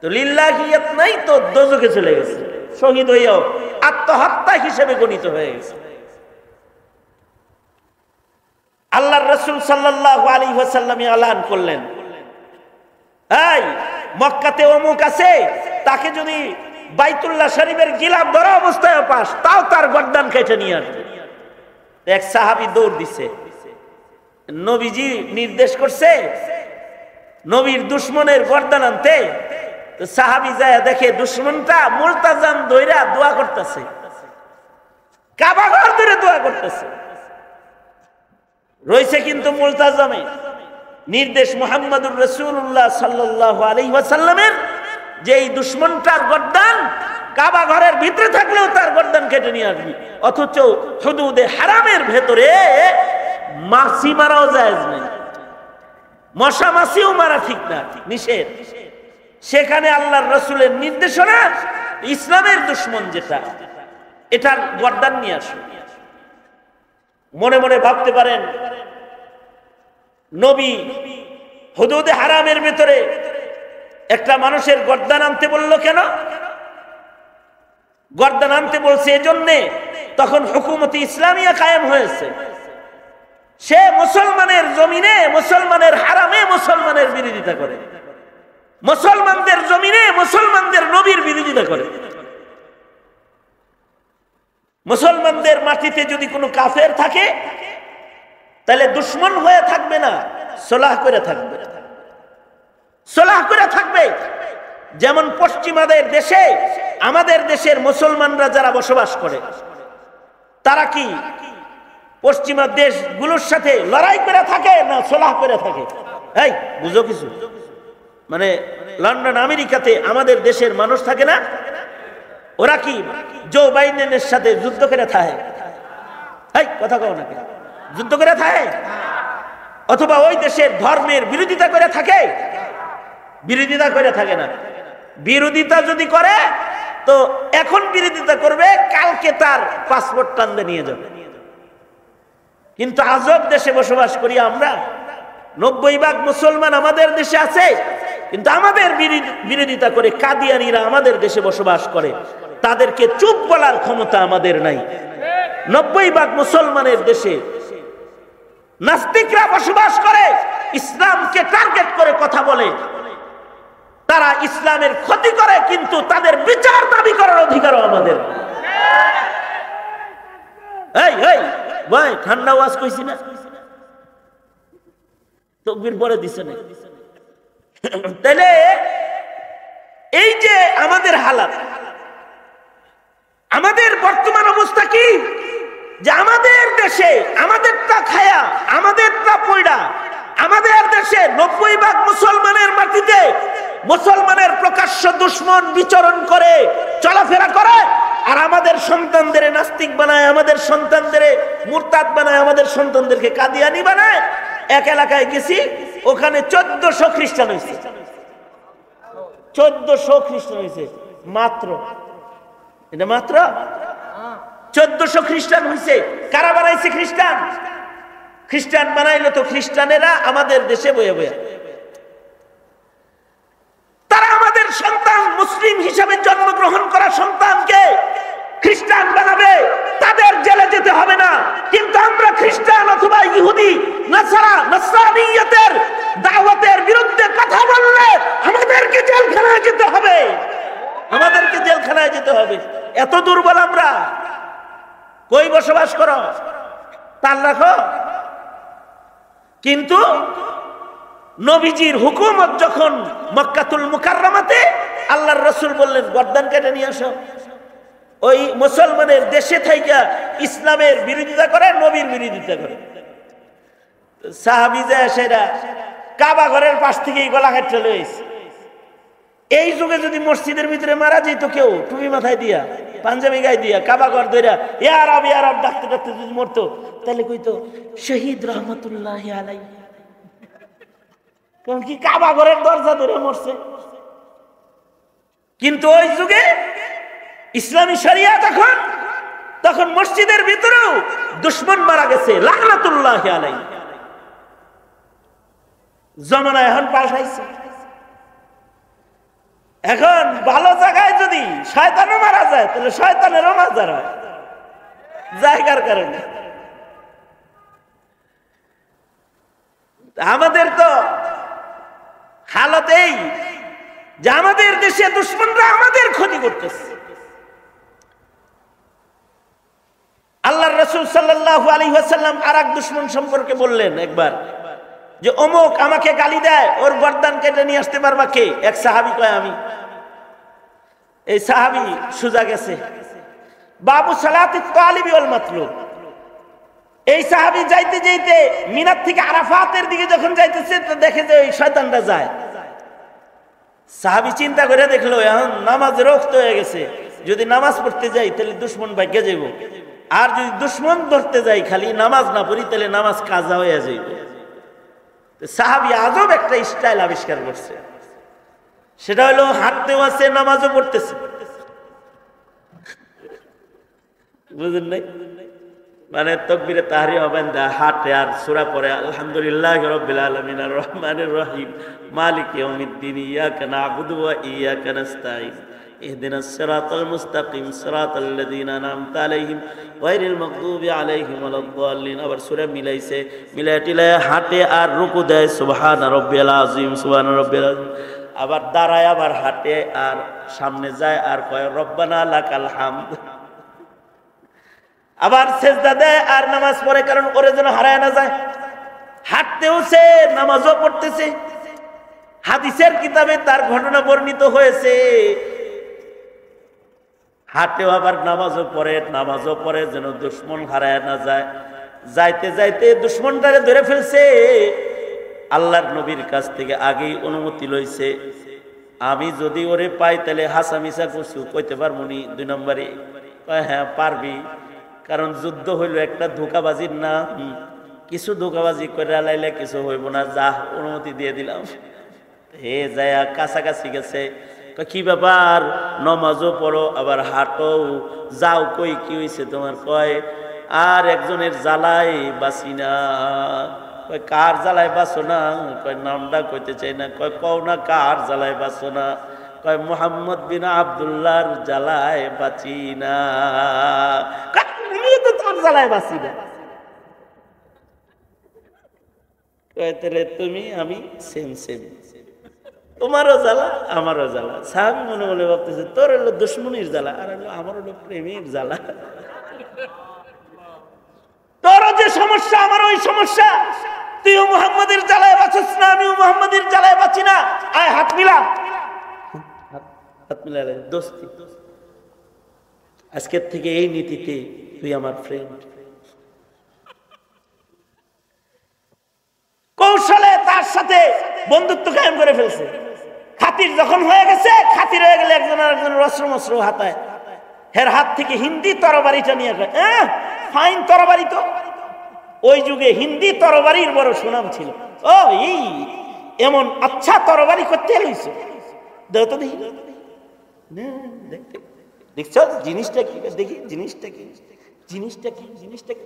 তো লিল্লাহিয়াত নাই তো দোজখে চলে গেছে, শহীদ হইয়াও আত্মহত্যা হিসেবে গণিত হয়ে গেছে। আল্লাহর রাসূল সাল্লাল্লাহু আলাইহি ওয়াসাল্লাম এলান করলেন, এই মক্কাতে অমুক আছে, তাকে যদি বাইতুল্লাহ শরীফের গিলাফ ধরা অবস্থায় পাস, তাও তার গর্দান কেটে নিয়ে আসবে। এক সাহাবী দৌড় দিছে, নবীজি নির্দেশ করছে নবীর দুশমনের গর্দান আনতে। তো সাহাবী যায় দেখে দুশমনটা মুলতাজাম ধইরা দোয়া করতেছে, কাবা ঘর ধরে দোয়া করতেছে, রয়েছে কিন্তু মুলতাজামে। নির্দেশ মুহাম্মদুর রাসূলুল্লাহ সাল্লাল্লাহু আলাইহি ওয়াসাল্লামের, যে এই দুশমনটার গর্দান কাবা ঘরের ভিতরে থাকলেও তার গর্দান কেটে নিয়ে আসবি। অথচ হুদুদে হারামের ভেতরে মাছি মারাও জায়েজ নেই, মশা মাছিও মারা ঠিক না, নিষেধ। সেখানে আল্লাহর রাসূলের নির্দেশনা ইসলামের দুশমন যেটা, এটার গর্দান নিয়ে আসো। মনে মনে ভাবতে পারেন নবী হুদুদে হারামের ভিতরে একটা মানুষের গর্দান আনতে বলল কেন? গর্দান আনতে বলছে এজন্যে তখন হুকুমতে ইসলামিয়া কায়েম হয়েছে। সে মুসলমানের জমিনে, মুসলমানের হারামে মুসলমানের বিরোধিতা করে, মুসলমানদের জমিনে মুসলমানদের নবীর বিরোধিতা করে। মুসলমানদের মাটিতে যদি কোনো কাফের থাকে তাহলে দুশমন হয়ে থাকবে না, সলাহ করে থাকবে, সলাহ করে থাকবে। যেমন পশ্চিমাদের দেশে আমাদের দেশের মুসলমানরা যারা বসবাস করে তারা কি পশ্চিমা দেশগুলোর সাথে লড়াই করে থাকে না সলাহ করে থাকে? এই বুঝো কিছু, মানে লন্ডন আমেরিকাতে আমাদের দেশের মানুষ থাকে না, ওরা কি জো বাইডেনের সাথে যুদ্ধ করে থাকে? এই কথা কও নাকি, যুদ্ধ করে থাকে? অথবা ওই দেশের ধর্মের বিরোধিতা করে থাকে? বিরোধিতা করে থাকে না। বিরোধিতা যদি করে তো এখন বিরোধিতা করবে, কালকে তার পাসপোর্ট টানতে নিয়ে যাবে। কিন্তু আজব দেশে বসবাস করি আমরা, 90% মুসলমান আমাদের দেশে আছে, কিন্তু আমাদের বিরোধিতা করে কাদিয়ানীরা আমাদের দেশে বসবাস করে, তাদেরকে চুপ বলার ক্ষমতা আমাদের নাই। 90% মুসলমানের দেশে নাস্তিকরা বসবাস করে, ইসলামকে টার্গেট করে কথা বলে, তারা ইসলামের ক্ষতি করে, কিন্তু তাদের বিচার দাবি করার অধিকারও আমাদের। এই এই ভাই ঠান্ডা ওয়াজ কইছি না, তকবীর পরে দিছে না। তাহলে এই যে আমাদের হালাত, আমাদের বর্তমান অবস্থা কি, যে আমাদের দেশে আমাদেরটা খায়া আমাদেরটা পয়ডা, আমাদের দেশে 90% মুসলমানের মাটিতে মুসলমানের প্রকাশ্য দুশমন বিচরণ করে, চলাফেরা করে, আর আমাদের সন্তানদের নাস্তিক বানায়, আমাদের সন্তানদের মুরতাদ বানায়, আমাদের সন্তানদেরকে কাদিয়ানি বানায়। এক এলাকায় গেছি, ওখানে 1400 খ্রিস্টান হয়েছে, 1400 খ্রিস্টান হয়েছে মাত্র। এটা মাত্র 1400 খ্রিস্টান হয়েছে। কারা বানাইছে খ্রিস্টান? খ্রিস্টান বানাইলো তো খ্রিস্টানেরা আমাদের দেশে বয়ে বয়ে। তারা আমাদের সন্তান, মুসলিম হিসাবে জন্মগ্রহণ করা সন্তানকে খ্রিস্টান বানাবে, তাদের জেলে যেতে হবে না। কিন্তু আমরা খ্রিস্টান অথবা ইহুদি নাসরানিয়তের দাওয়াতের বিরুদ্ধে কথা বললে আমাদেরকে জেলখানায় যেতে হবে, আমাদেরকে জেলখানায় যেতে হবে। এত দুর্বল আমরা। কই বসবাস করো তার রাখো, কিন্তু নবীজির হুকুমত যখন মক্কাতুল মুকাররমাতে, আল্লাহর রাসূল বললেন গর্দান কেটে নিয়ে আসো। ওই মুসলমানের দেশে থাইকা ইসলামের বিরোধিতা করে, নবীর বিরোধিতা করে। সাহাবী যায় সেরা কাবা ঘরের পাশ থেকেই গলা কাটতে চলে এসেছে। এই যুগে যদি মসজিদের ভিতরে মারা যেত কেউ টুপি মাথায় দিয়া, পাঞ্জাবি গায়ে দিয়া, কাবা ঘর ধইরা ইয়া রাব ডাকতে ডাকতে যদি মরতো, তাহলে কইতো শহীদ রহমাতুল্লাহি আলাইহি। কারণ কি কাবা ঘরের দরজা ধরে মরছে। কিন্তু ওই যুগে ইসলামী শরিয়া তখন মসজিদের ভিতরেও দুশমন মারা গেছে, লানাতুল্লাহি আলাইহি। জামানা এখন পাল্টাইছে। এখন ভালো জায়গায় যদি শয়তানও মারা যায় তাহলে শয়তানেরও মাজার হয় জায়গার কারণে। আমাদের তো হালত এই যে আমাদের দেশে দুশমনরা আমাদের ক্ষতি করতেছে। আল্লাহর রাসূল সাল্লাল্লাহু আলাইহি ওয়াসাল্লাম আরেক দুশমন সম্পর্কে বললেন একবার, যে অমুক আমাকে গালি দেয়, ওর গর্দান কেটে নিয়ে আসতে পারবা কে? এক সাহাবী কয় আমি। এই সাহাবী সুজা গেছে, বাবু সালাতি তালিবি ওয়াল মাতলুব। এই সাহাবী যাইতে যাইতে মিনার থেকে আরাফাতের দিকে যখন যাইতেছে তো দেখে যে ওই শয়তানটা যায়। সাহাবী চিন্তা করে দেখলো এখন নামাজের ওয়াক্ত হয়ে গেছে, যদি নামাজ পড়তে যাই তাহলে দুশমন ভাগ্যে যাইব, আর যদি দুশমন ধরতে যাই খালি নামাজ না পড়ি তাহলে নামাজ কাজা হয়ে যাইব। সাহাবী আজব একটা স্টাইল আবিষ্কার করছে। সেটা হলো হাঁটতেও আছে, নামাজও পড়তেছে। বুঝলেন নাই? মানে তাকবীরে তাহরিম হবেন দা হাঁটে আর সূরা পড়ে আলহামদুলিল্লাহি রাব্বিল আলামিন আর রহমানির রহিম মালিকি ইয়াউমিদ্দিন ইয়াকা না'বুদু ওয়া ইয়াকা নাস্তাঈন ইহদিনাস সিরাতাল মুস্তাকিম সিরাতাল্লাযীনা আন'আমতা আলাইহিম গায়রিল মাগদুবি আলাইহিম ওয়ালাদ-দাল্লিন। আবার সূরা মিলাইছে, মিলায় হাঁটে আর রুকু দেয় সুবহানা রাব্বিয়াল আযীম সুবহানা রাব্বিয়াল আযীম। আবার দাঁড়ায়, আবার হাঁটে আর সামনে যায় আর কয় রব্বানা লাকাল হামদ। আবার সেজদা দেয় আর নামাজ পড়ে, কারণ ওরে যেন হারায় না যায়। হাঁটতেও সে, নামাজও পড়তেছে। হাদিসের কিতাবে তার ঘটনা বর্ণিত হয়েছে, হাঁটেও আবার নামাজও পড়ে যেন দুশ্মন হারায় না যায়। যাইতে যাইতে দুশ্মনটারে ধরে ফেলছে। আল্লাহর নবীর কাছ থেকে আগেই অনুমতি লইছে, আমি যদি ওরে পাই তাহলে হাসামিসা করছু কইতে পারবো নি 2 নম্বরে। হ্যাঁ পারবি, কারণ যুদ্ধ হইল একটা ধোকাবাজির না, কিছু ধোকাবাজি করে লাইলে কিছু হইব না, যা অনুমতি দিয়ে দিলাম। হে যায়া কাছাকাছি গেছে, কি ব্যাপার, নমাজও পড়ো আবার হাঁটো, যাও, কই কি হয়েছে তোমার? কয় আর একজনের জ্বালায় বাঁচি না। কয় কার জ্বালায় বাঁচো না? কয় নামটা কইতে চাই না। কয় কও না কার জ্বালায় বাঁচো না? কয় মুহাম্মদ বিন আব্দুল্লাহর জ্বালায় বাঁচি না। তো তার জ্বালায় বাঁচি না। কয় তাহলে তুমি আমি সেম সেম, তোমারও জ্বালা আমারও জ্বালা। সাহাবী মনে মনে ভাবতেছে তোর হলো দুশ্মনির জ্বালা আর হলো আমার হলো প্রেমের জ্বালা। তোরও যে সমস্যা আমার ওই সমস্যা, তুইও মুহাম্মাদের জ্বালায় বাঁচিস না, আমিও মুহাম্মাদের জ্বালায় বাঁচি না। আয় হাত মিলা, হাত মিলালে দোস্তি। আজকের থেকে এই নীতিতে তুই আমার ফ্রেন্ড। কৌশলে তার সাথে বন্ধুত্ব কায়েম করে ফেলছে। খাতির যখন হয়ে গেছে, খাতির হয়ে গেলে একজন আরেকজনের অস্ত্র হাতায়। হের হাত থেকে হিন্দি তরবারিটা নিয়ে ফাইন তরবারি। তো ওই যুগে হিন্দি তরবারির বড় সুনাম ছিল। ও এই এমন আচ্ছা তরবারি করতে লইছে, দেখো তো দেখি, দেখতে দেখছ জিনিসটা কি? দেখি জিনিসটা কি, জিনিসটা কি, জিনিসটা কি,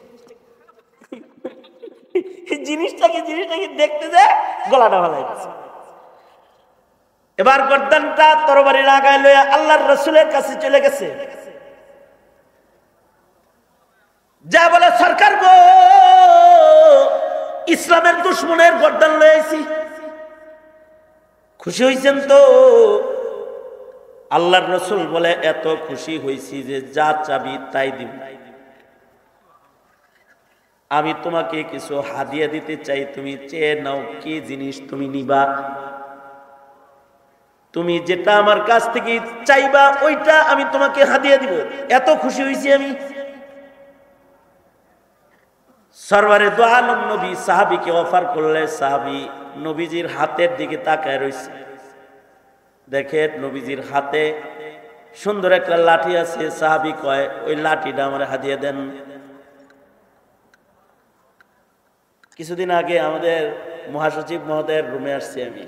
জিনিসটা কি, জিনিসটা কি দেখতে যায় গলাটা ভালাই গেছে। এবার গর্দানটা তরবারি লাগায় লইয়া আল্লাহর রাসূলের কাছে চলে গেছে। যা বলে সরকার গো, ইসলামের দুশ্মনের গর্দান লইছি। খুশি হইছেন তো? আল্লাহর রাসূল বলে এত খুশি হইছি যে যা চাবি তাই দিব। আমি তোমাকে কিছু হাদিয়া দিতে চাই, তুমি চেয়ে নাও কি জিনিস তুমি নিবা। তুমি যেটা আমার কাছ থেকে চাইবা ওইটা আমি তোমাকে হাদিয়া দিব। এত খুশি হইছি আমি। সরওয়ারে দো আলম নবী সাহাবীকে অফার করলে সাহাবী নবীজির হাতের দিকে তাকায় রইছে। দেখে নবীজির হাতে সুন্দর একটা লাঠি আছে। সাহাবী কয় ওই লাঠিটা আমার হাদিয়া দেন। কিছুদিন আগে আমাদের মহাসচিব মহোদয়ের রুমে আসছি আমি।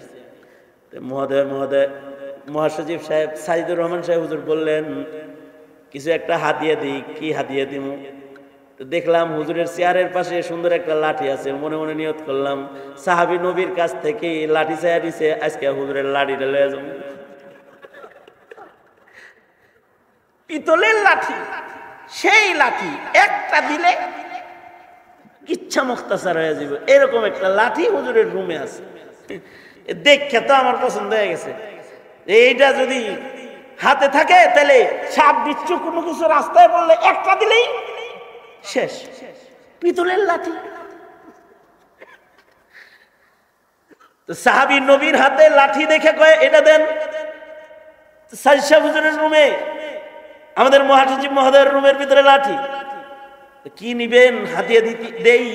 মহাসচিব সাহেব সাইদুর রহমান সাহেব হুজুর বললেন কিছু একটা হাদিয়া দিই। কি হাদিয়া দিব? দেখলাম হুজুরের চেয়ারের পাশে সুন্দর একটা লাঠি আছে। মনে মনে নিয়ত করলাম সাহাবী নবীর কাছ থেকে লাঠি চাইয়া দিছে, আজকে হুজুরের লাঠিটা লয়ে যাব। পিতলের লাঠি, সেই লাঠি একটা দিলে ইচ্ছা মুখতাসার হয়ে যাবে, এরকম একটা লাঠি হুজুরের রুমে আছে। দেখে তো আমার পছন্দ হয়ে গেছে। এইটা যদি হাতে থাকে তাহলে সাপ বিচ্ছু কোনো কিছু রাস্তায় পড়লে একটা দিলেই শেষ। পিতলের লাঠি। তো সাহাবী নবীর হাতে লাঠি দেখে কয় এটা দেন। সাইদ সাহেব হুজুরের রুমে, আমাদের মহাসচিব মহোদয়ের রুমের ভিতরে লাঠি। কি নিবেন? হাদিয়া দিতে দেই।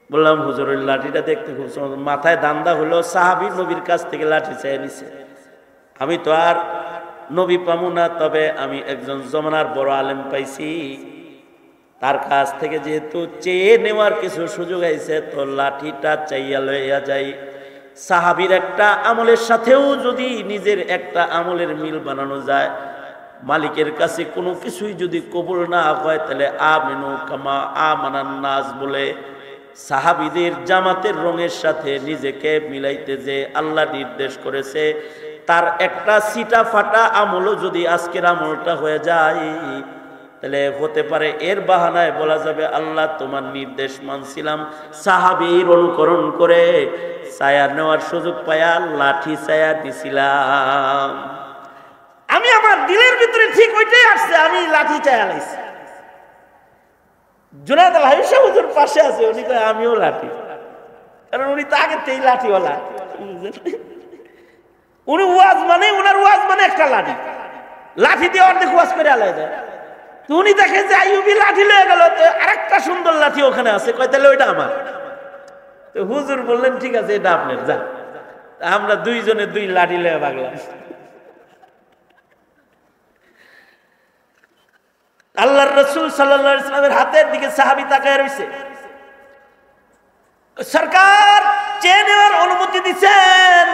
বললাম হুজুরের লাঠিটা দেখতে খুব সুন্দর। মাথায় দান্দা হলো সাহাবী নবীর কাছ থেকে লাঠি চেয়ে নিছে। আমি তো আর নবী পামু না, তবে আমি একজন জমানার বড় আলেম পাইছি, তার কাছ থেকে যেহেতু চেয়ে নেওয়ার কিছু সুযোগ আইছে তো লাঠিটা চাইয়া লইয়া যাই। সাহাবীর একটা আমলের সাথেও যদি নিজের একটা আমলের মিল বানানো যায়, মালিকের কাছে কোনো কিছুই যদি কবুল না হয়, তাহলে আমিনু কামা আমানান নাস বলে সাহাবীদের জামাতের রঙের সাথে নিজেকে মিলাইতে যে আল্লাহ নির্দেশ করেছে, তার একটা সিটা ফাটা আমলও যদি আজকের আমলটা হয়ে যায়, তাহলে হতে পারে এর বাহানায় বলা যাবে আল্লাহ তোমার নির্দেশ মানছিলাম, সাহাবীর অনুকরণ করে ছায়া নেওয়ার সুযোগ পায়া লাঠি ছায়া দিছিলাম। আমি আমার দিলের ভিতরে ঠিক ওইটাই আসছে, আমি লাঠি ছায়া লাইছি। জুনায়েদ আল হাবিব হুজুর পাশে আছে, উনি কয় আমিও লাঠি, কারণ উনি তো আগের থেকেই লাঠিওয়ালা। উনি ওয়াজ মানে, উনার ওয়াজ মানে একটা লাঠি, লাঠি দিয়ে অর্ধেক ওয়াজ করে আলাই দেয়। উনি দেখে যে আইয়ুবী লাঠি লয়ে গেল, আরেকটা সুন্দর লাঠি ওখানে আছে, কয় তাহলে ওইটা আমার। তো হুজুর বললেন ঠিক আছে এটা আপনার, যা। আমরা দুইজনে দুই লাঠি লয়ে ভাগলাম। আল্লাহর রাসূল সাল্লাল্লাহু আলাইহি ওয়াসাল্লামের হাতের দিকে সাহাবী তাকায় রইছে। সরকার চেয়ে নেওয়ার অনুমতি দিচ্ছেন,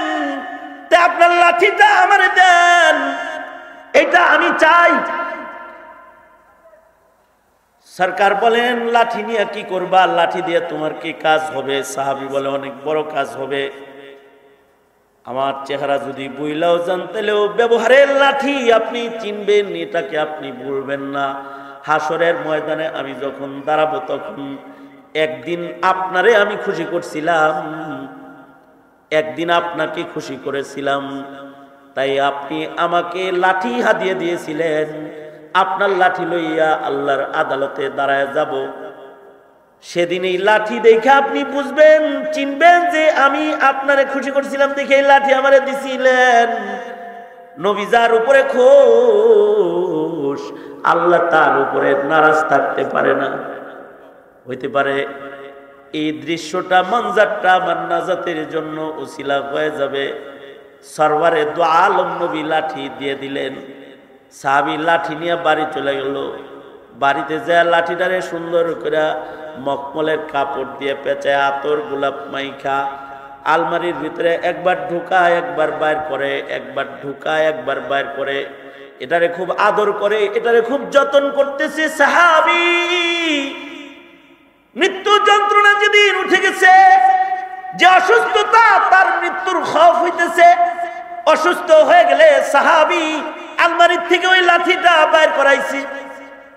তে আপনার লাঠিটা আমারে দেন, এটা আমি চাই। সরকার বলেন লাঠি নিয়ে কি করবা, লাঠি দিয়ে তোমার কি কাজ হবে? সাহাবী বলে অনেক বড় কাজ হবে। আমার চেহারা যদি বুইলাও যান, তাহলেও ব্যবহারের লাঠি আপনি চিনবেন, এটাকে আপনি ভুলবেন না। হাসরের ময়দানে আমি যখন দাঁড়াবো, তখন একদিন আপনারে আমি খুশি করছিলাম, একদিন আপনাকে খুশি করেছিলাম, তাই আপনি আমাকে লাঠি হাদিয়ে দিয়েছিলেন। আপনার লাঠি লইয়া আল্লাহর আদালতে দাঁড়ায় যাব। সেদিন এই লাঠি দেখে আপনি বুঝবেন, চিনবেন যে আমি আপনারে খুশি করছিলাম দেখে এই লাঠি আমারে দিছিলেন। নবী যার উপরে খুশ, আল্লাহ তার উপরে নারাজ থাকতে পারে না। হইতে পারে এই দৃশ্যটা, মঞ্জারটা আমার নাজাতের জন্য উসিলা হয়ে যাবে। সরওয়ারে দু আলম নবী লাঠি দিয়ে দিলেন। সাহাবী লাঠি নিয়ে বাড়ি চলে গেল। বাড়িতে যায় লাঠিটারে সুন্দর করে মখমলের কাপড় দিয়ে পেঁচায়, আতর গোলাপ মাইখা আলমারির ভিতরে একবার ঢুকায় একবার বাইর করে, একবার ঢুকায় একবার বাইর করে। এটারে খুব আদর করে, এটারে খুব যত্ন করতেছে সাহাবী। মৃত্যু যন্ত্রণা যেদিন উঠে গেছে, যে অসুস্থতা, তার মৃত্যুর খৌফ হইতেছে, অসুস্থ হয়ে গেলে সাহাবী আলমারির থেকে ওই লাঠিটা বাইর করাইছি।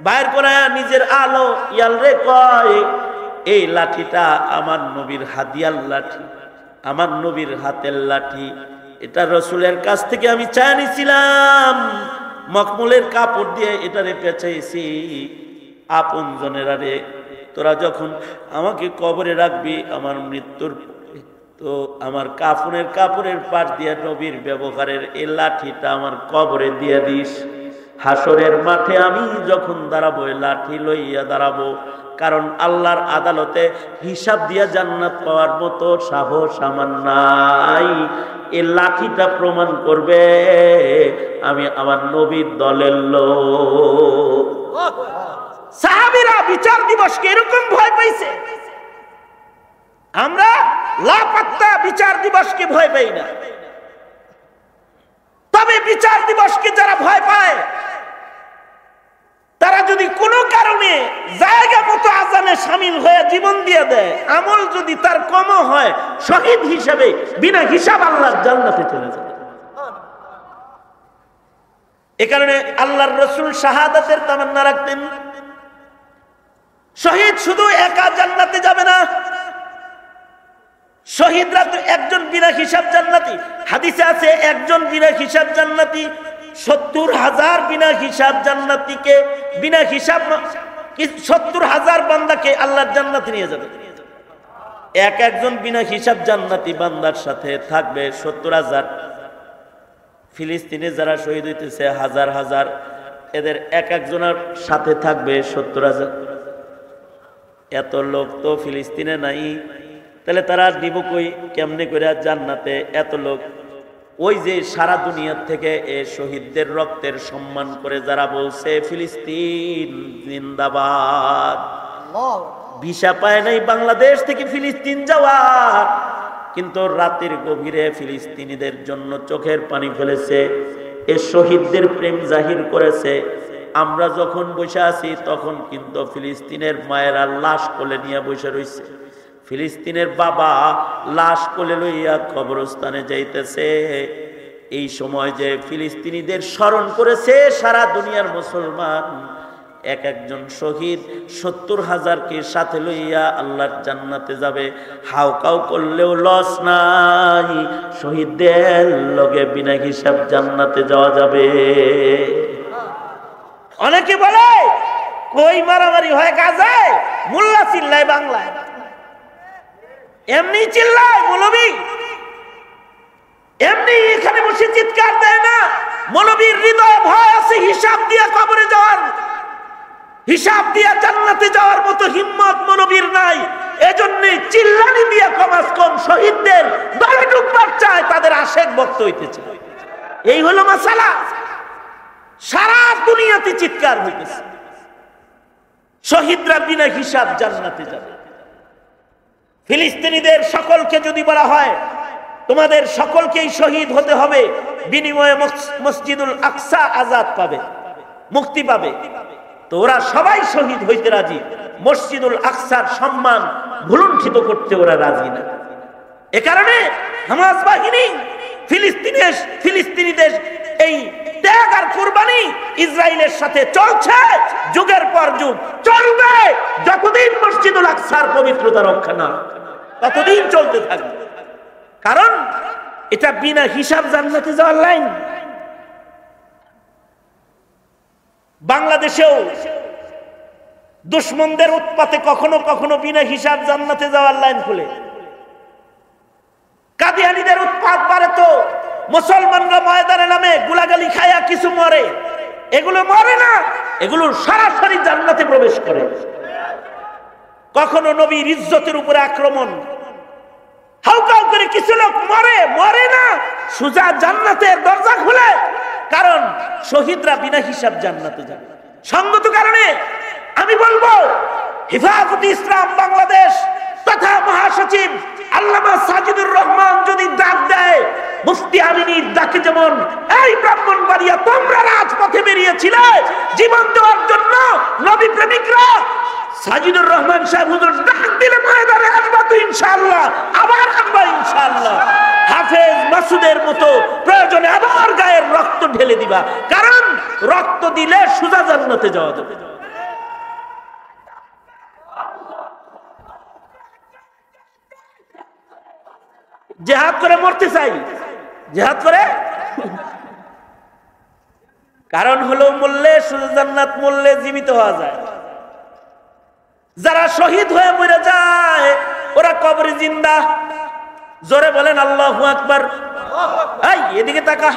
বাইর করায় নিজের আলো ইয়াল রে কয়, এই লাঠিটা আমার নবীর হাদিয়ার লাঠি, আমার নবীর হাতের লাঠি। এটা রসুলের কাছ থেকে আমি চাই নিছিলাম, মখমলের কাপড় দিয়ে এটারে পেঁচাইছি। আপন জনেরা রে, তোরা যখন আমাকে কবরে রাখবি আমার মৃত্যুর, তো আমার কাফনের কাপড়ের পাশ দিয়ে নবীর ব্যবহারের এই লাঠিটা আমার কবরে দিয়ে দিস। হাসরের মাঠে আমি যখন দাঁড়াবো, লাঠি লইয়া দাঁড়াবো, কারণ আল্লাহর আদালতে হিসাব দিয়া জান্নাত পাওয়ার মতো সাহস আমার নাই। এই লাঠিটা প্রমাণ করবে আমি আমার নবীর দলের লোক। সাহাবীরা বিচার দিবসকে এরকম ভয় পাইছে, আমরা লাপাত্তা বিচার দিবসকে ভয় পাই না। তবে বিচার দিবসকে যারা ভয় পায়, তারা যদি কোনো কারণে জায়গা মতো আজানে শামিল হয়ে জীবন দিয়ে দেয়, আমল যদি তার কম হয়, শহীদ হিসেবে বিনা হিসাব আল্লাহর জান্নাতে চলে যাবে। এ কারণে আল্লাহর রাসূল শাহাদাতের তামান্না রাখতেন। শহীদ শুধু একা জান্নাতে যাবে না, শহীদরা তো একজন বিনা হিসাব জান্নাতি। হাদিসে আছে একজন বিনা হিসাব জান্নাতি ৭০,০০০ বিনা হিসাব জান্নাতিকে, বিনা হিসাব ৭০,০০০ বান্দাকে আল্লাহর জান্নাতে নিয়ে যাবে। একজন বিনা হিসাব জান্নাতি বান্দার সাথে থাকবে ৭০,০০০। ফিলিস্তিনে যারা শহীদ হইতেছে হাজার হাজার, এদের একজনের সাথে থাকবে ৭০,০০০। এত লোক তো ফিলিস্তিনে নাই, তাহলে তারা দিব কই, কেমনে করে জান্নাতে এত লোক? ওই যে সারা দুনিয়ার থেকে এ শহীদদের রক্তের সম্মান করে যারা বলছে ফিলিস্তিন জিন্দাবাদ, ভিসা পায় নাই বাংলাদেশ থেকে ফিলিস্তিন যাওয়ার, কিন্তু রাতের গভীরে ফিলিস্তিনিদের জন্য চোখের পানি ফেলেছে, এ শহীদদের প্রেম জাহির করেছে। আমরা যখন বসে আছি তখন কিন্তু ফিলিস্তিনের মায়েরা লাশ কোলে নিয়ে বসে রয়েছে, ফিলিস্তিনের বাবা লাশ কোলে লইয়া কবরস্থানে যাইতেছে। এই সময় যে ফিলিস্তিনিদের স্মরণ করেছে সারা দুনিয়ার মুসলমান, এক একজন শহীদ 70,000-কে সাথে লইয়া আল্লাহর জান্নাতে যাবে। হাউকাউ করলেও লস নাই, শহীদদের লগে বিনা হিসাব জান্নাতে যাওয়া যাবে। অনেকে বলে কই মারামারি হয় গাজায়, মোল্লা চিল্লায় বাংলায়, এমনি চিল্লায় মৌলবী, এমনি এখানে বসে চিৎকার দেয় না। মৌলবীর হৃদয়ে ভয় আছে হিসাব দিয়া কবরে যাওয়ার, হিসাব দিয়া জান্নাতে যাওয়ার মতো হিম্মত মৌলবীর নাই। এজন্য চিল্লানি দিয়া কমাস কম শহীদদের দলে ঢুকবার চায়, তাদের আশেক ভক্ত হইতেছে। এই হলো মাসালা। সারা দুনিয়াতে চিৎকার হইতেছে শহীদরা বিনা হিসাব জান্নাতে যাবে। ফিলিস্তিনিদের সকলকে যদি বলা হয় তোমাদের সকলকেই শহীদ হতে হবে, বিনিময়ে মসজিদুল আকসা আজাদ পাবে, মুক্তি পাবে, তো ওরা সবাই শহীদ হইতে রাজি। মসজিদুল আকসার সম্মান ভুলুণ্ঠিত করতে ওরা রাজি না। এ কারণে হামাস বাহিনী ফিলিস্তিনিদের এই ত্যাগ আর কুরবানি ইসরায়েলের সাথে চলছে, যুগের পর যুগ চলবে। যতদিন মসজিদুল আকসার পবিত্রতা রক্ষা না ততদিন চলতে থাকবে। কারণ এটা বিনা হিসাব জান্নাতে যাওয়ার লাইন। বাংলাদেশেও দুশ্মনদের উৎপাতে কখনো কখনো বিনা হিসাব জান্নাতে যাওয়ার লাইন খুলে। কাদিয়ানীদের উৎপাত বাড়ে তো মুসলমানরা ময়দানে নামে গুলাগালি খায়া কিছু মরে, এগুলো মরে না, এগুলো সরাসরি জান্নাতে প্রবেশ করে। কখনো নবীর ইজ্জতের উপরে আক্রমণ, হাউকাউ করে কিছু লোক মরে না, সোজা জান্নাতের দরজা খুলে। কারণ শহীদরা বিনা হিসাব জান্নাতে যাবে। সঙ্গত কারণে আমি বলবো হেফাজতে ইসলাম বাংলাদেশ তথা মহাসচিব আল্লামা সাজিদুর রহমান যদি ডাক দেয়, মুফতি আমিনীর ডাকে যেমন এই ব্রাহ্মণবাড়িয়া তোমরা রাজপথে বেরিয়েছিলে জীবন দেওয়ার জন্য, নবী প্রেমিকরা সাজিদুর রহমান সাহেব হুজুর ডাক দিলে ময়দানে আসবা তো ইনশাআল্লাহ, আবার আসবা ইনশাআল্লাহ। হাফেজ মাসুদের মতো প্রয়োজনে আবার গায়ের রক্ত ঢেলে দিবা, কারণ রক্ত দিলে সোজা জান্নাতে যাওয়া যাবে। জিহাদ করে মরতে চাই, জিহাদ করে, কারণ হলো মরলে সোজা জান্নাত, মরলে জীবিত হওয়া যায়। যারা শহীদ হয়ে মরে যায় ওরা কবরে জিন্দা। জোরে বলেন আল্লাহু আকবার। এই এদিকে তাকা,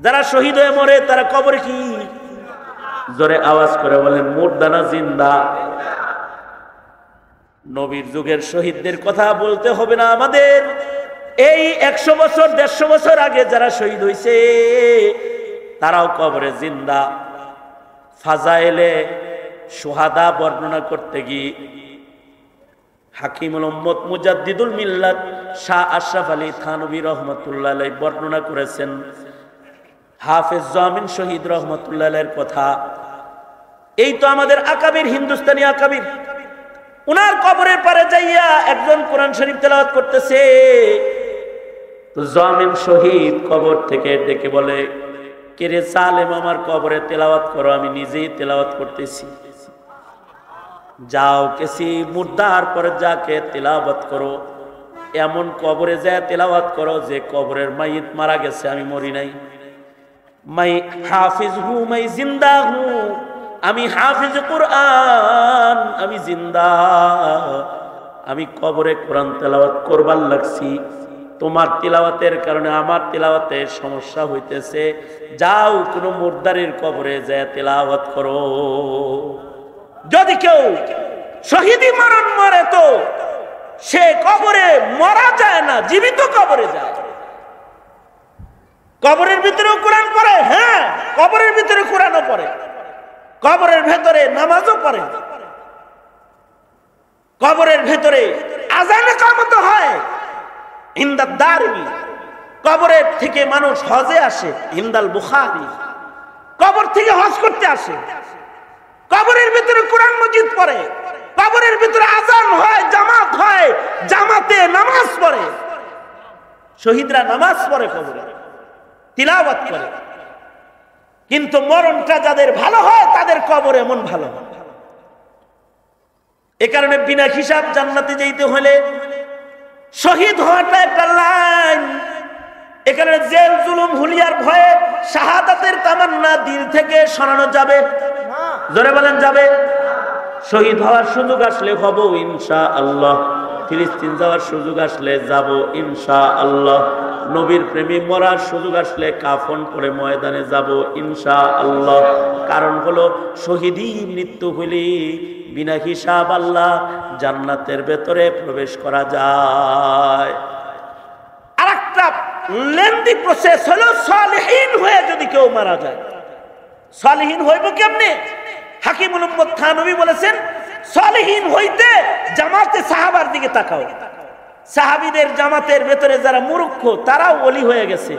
যারা শহীদ হয়ে মরে তারা কবরে কি? জোরে আওয়াজ করে বলেন মুর্দানা জিন্দা। নবীর যুগের শহীদদের কথা বলতে হবে না আমাদের। এই 100 বছর 150 বছর আগে যারা শহীদ হয়েছে তারাও কবরে জিন্দা। ফাজাইলে সুহাদা বর্ণনা করতে গিয়ে হাকিমুল উম্মত মুজাদ্দিদুল মিল্লাত শাহ আশরাফ আলী থানভী রহমতুল্লাহ আলাইহি বর্ণনা করেছেন হাফেজ জামিন শহীদ রহমতুল্লাহ আলাইহির কথা। এই তো আমাদের আকাবির, হিন্দুস্তানি আকাবির, উনার কবরের পারে যাইয়া একজন কোরআন শরীফ তেলাওয়াত করতেছে, তো জামিন শহীদ কবর থেকে ডেকে বলে, কে রে সালেম, আমার কবরে তেলাওয়াত করো, আমি নিজেই তেলাওয়াত করতেছি। যাও কেসি মুর্দার পরে যাকে তেলাওয়াত করো, এমন কবরে যায় তেলাওয়াত করো যে কবরের মাইত মারা গেছে, আমি মরি নাই। মাই হাফিজ হু, মাই জিন্দা হু, আমি হাফিজ কুরআন, আমি জিন্দা, আমি কবরে কোরআন তেলাওয়াত করবার লাগছি। তোমার তিলাওয়াতের কারণে আমার তিলাওয়াতের সমস্যা হইতেছে, যাও কোনো মুর্দারের কবরে যায় তেলাওয়াত করো। যদি কেউ শহীদি মরণ মরে তো সে কবরে মরা যায় না, জীবিত কবরে যায়। কবরের ভিতরেও কোরআন পড়ে, হ্যাঁ কবরের ভিতরে কোরআনও পড়ে, কবরের ভেতরে নামাজও পড়ে, কবরের ভেতরে আযান ইকামত হয়, ইনদাদ দারমি, কবরের থেকে মানুষ হজে আসে। ইনদাল বুখারী, কবর থেকে হজ করতে আসে। কবরের ভিতরে কোরআন মাজিদ পড়ে, কবরের ভিতরে আযান হয়, জামাত হয়, জামাতে নামাজ পড়ে। শহীদরা নামাজ পড়ে, কবরে তিলাওয়াত করে। কিন্তু মরণটা যাদের ভালো হয় তাদের কবর এমন ভালো হয়। এ কারণে বিনা হিসাব জান্নাতে যেতে হলে শহীদ হওয়াটা একটা লাইন। এ কারণে জেল জুলুম হুলিয়ার ভয়ে শাহাদাতের তামান্না দিল থেকে সরানো যাবে? জোরে বলেন যাবে? শহীদ হওয়ার সুযোগ আসলে হব ইনশাআল্লাহ। ফিলিস্তিন যাওয়ার সুযোগ আসলে যাব ইনশাআল্লাহ। নবীর প্রেমী মরার সুযোগ আসলে কাফন পরে ময়দানে যাব ইনশাআল্লাহ। কারণ হলো শহীদী মৃত্যু হইলে বিনা হিসাব আল্লাহ জান্নাতের ভেতরে প্রবেশ করা যায়। আরেকটা লেন্দি প্রসেস হলো সালেহীন হয়ে যদি কেউ মারা যায়। সালেহীন হইব কেমনে? হাকিমুল উম্মত থানভী বলেছেন, সালেহীন হইতে জামাতে সাহাবার দিকে তাকাও। সাহাবীদের জামাতের ভেতরে যারা মূর্খ তারাও ওলি হয়ে গেছে।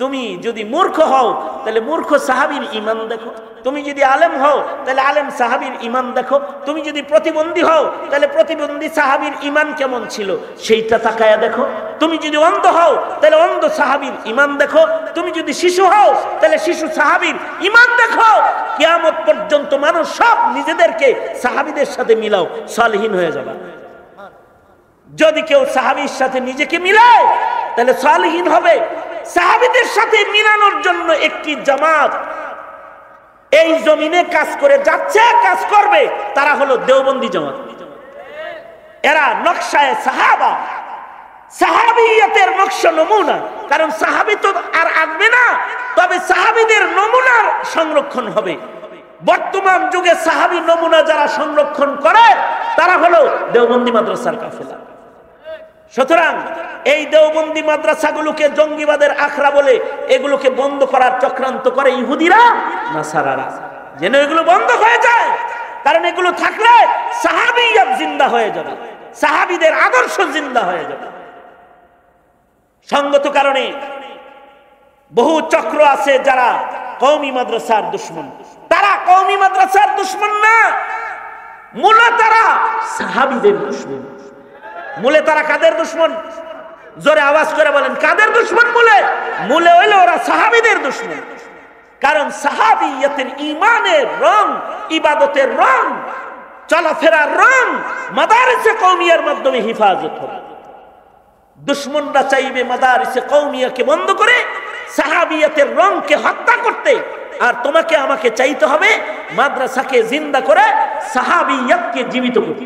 তুমি যদি মূর্খ হও তাহলে মূর্খ সাহাবীর ঈমান দেখো, তুমি যদি আলেম হও তাহলে আলেম সাহাবীর ঈমান দেখো, তুমি যদি প্রতিবন্ধী হও তাহলে প্রতিবন্ধী সাহাবীর ঈমান কেমন ছিল সেইটা তাকায়া দেখো, তুমি যদি অন্ধ হও তাহলে অন্ধ সাহাবীর ঈমান দেখো, তুমি যদি শিশু হও তাহলে শিশু সাহাবীর ঈমান দেখো। কিয়ামত পর্যন্ত মানুষ সব নিজেদেরকে সাহাবীদের সাথে মিলাও, সালেহীন হয়ে যাবে। যদি কেউ সাহাবীর সাথে নিজেকে মিলায় তাহলে সালেহীন হবে। সাহাবীদের সাথে মিলানোর জন্য একটি জামাত এই জমিনে কাজ করে যাচ্ছে, কাজ করবে, তারা হলো দেওবন্দি জামাত। এরা নকশায়ে সাহাবা, সাহাবিয়তের নকশা নমুনা। কারণ সাহাবী তো আর আসবে না, তবে সাহাবীদের নমুনার সংরক্ষণ হবে। বর্তমান যুগে সাহাবী নমুনা যারা সংরক্ষণ করে তারা হলো দেওবন্দি মাদ্রাসার কাফেলা। সুতরাং এই দেওবন্দি মাদ্রাসাগুলোকে জঙ্গিবাদের আখড়া বলে এগুলোকে বন্ধ করার চক্রান্ত করে ইহুদিরা, নাসারারা। যেন এগুলো বন্ধ হয়ে যায়, কারণ এগুলো থাকলে সাহাবিয়ত জিন্দা হয়ে যাবে, সাহাবীদের আদর্শ জিন্দা হয়ে যাবে। সঙ্গত কারণে বহু চক্র আছে যারা কওমি মাদ্রাসার দুশমন। তারা কওমি মাদ্রাসার দুশমন না, মূলে তারা সাহাবীদের দুশমন। মূলে তারা কাদের দুশমন? জোরে আওয়াজ করে বলেন, কাদের দুশমন? মূলে হইল ওরা সাহাবীদের দুশমন। কারণ সাহাবিয়তের ঈমানের রং, ইবাদতের রং, চলাফেরার রং মাদারিসে কওমিয়ার মাধ্যমে হেফাজত হবে। দুশমনরা চাইবে মাদারিসে কওমিয়াকে বন্ধ করে সাহাবিয়তের রংকে হত্যা করতে, আর তোমাকে আমাকে চাইতে হবে মাদ্রাসাকে জিন্দা করে সাহাবিয়তকে জীবিত করতে।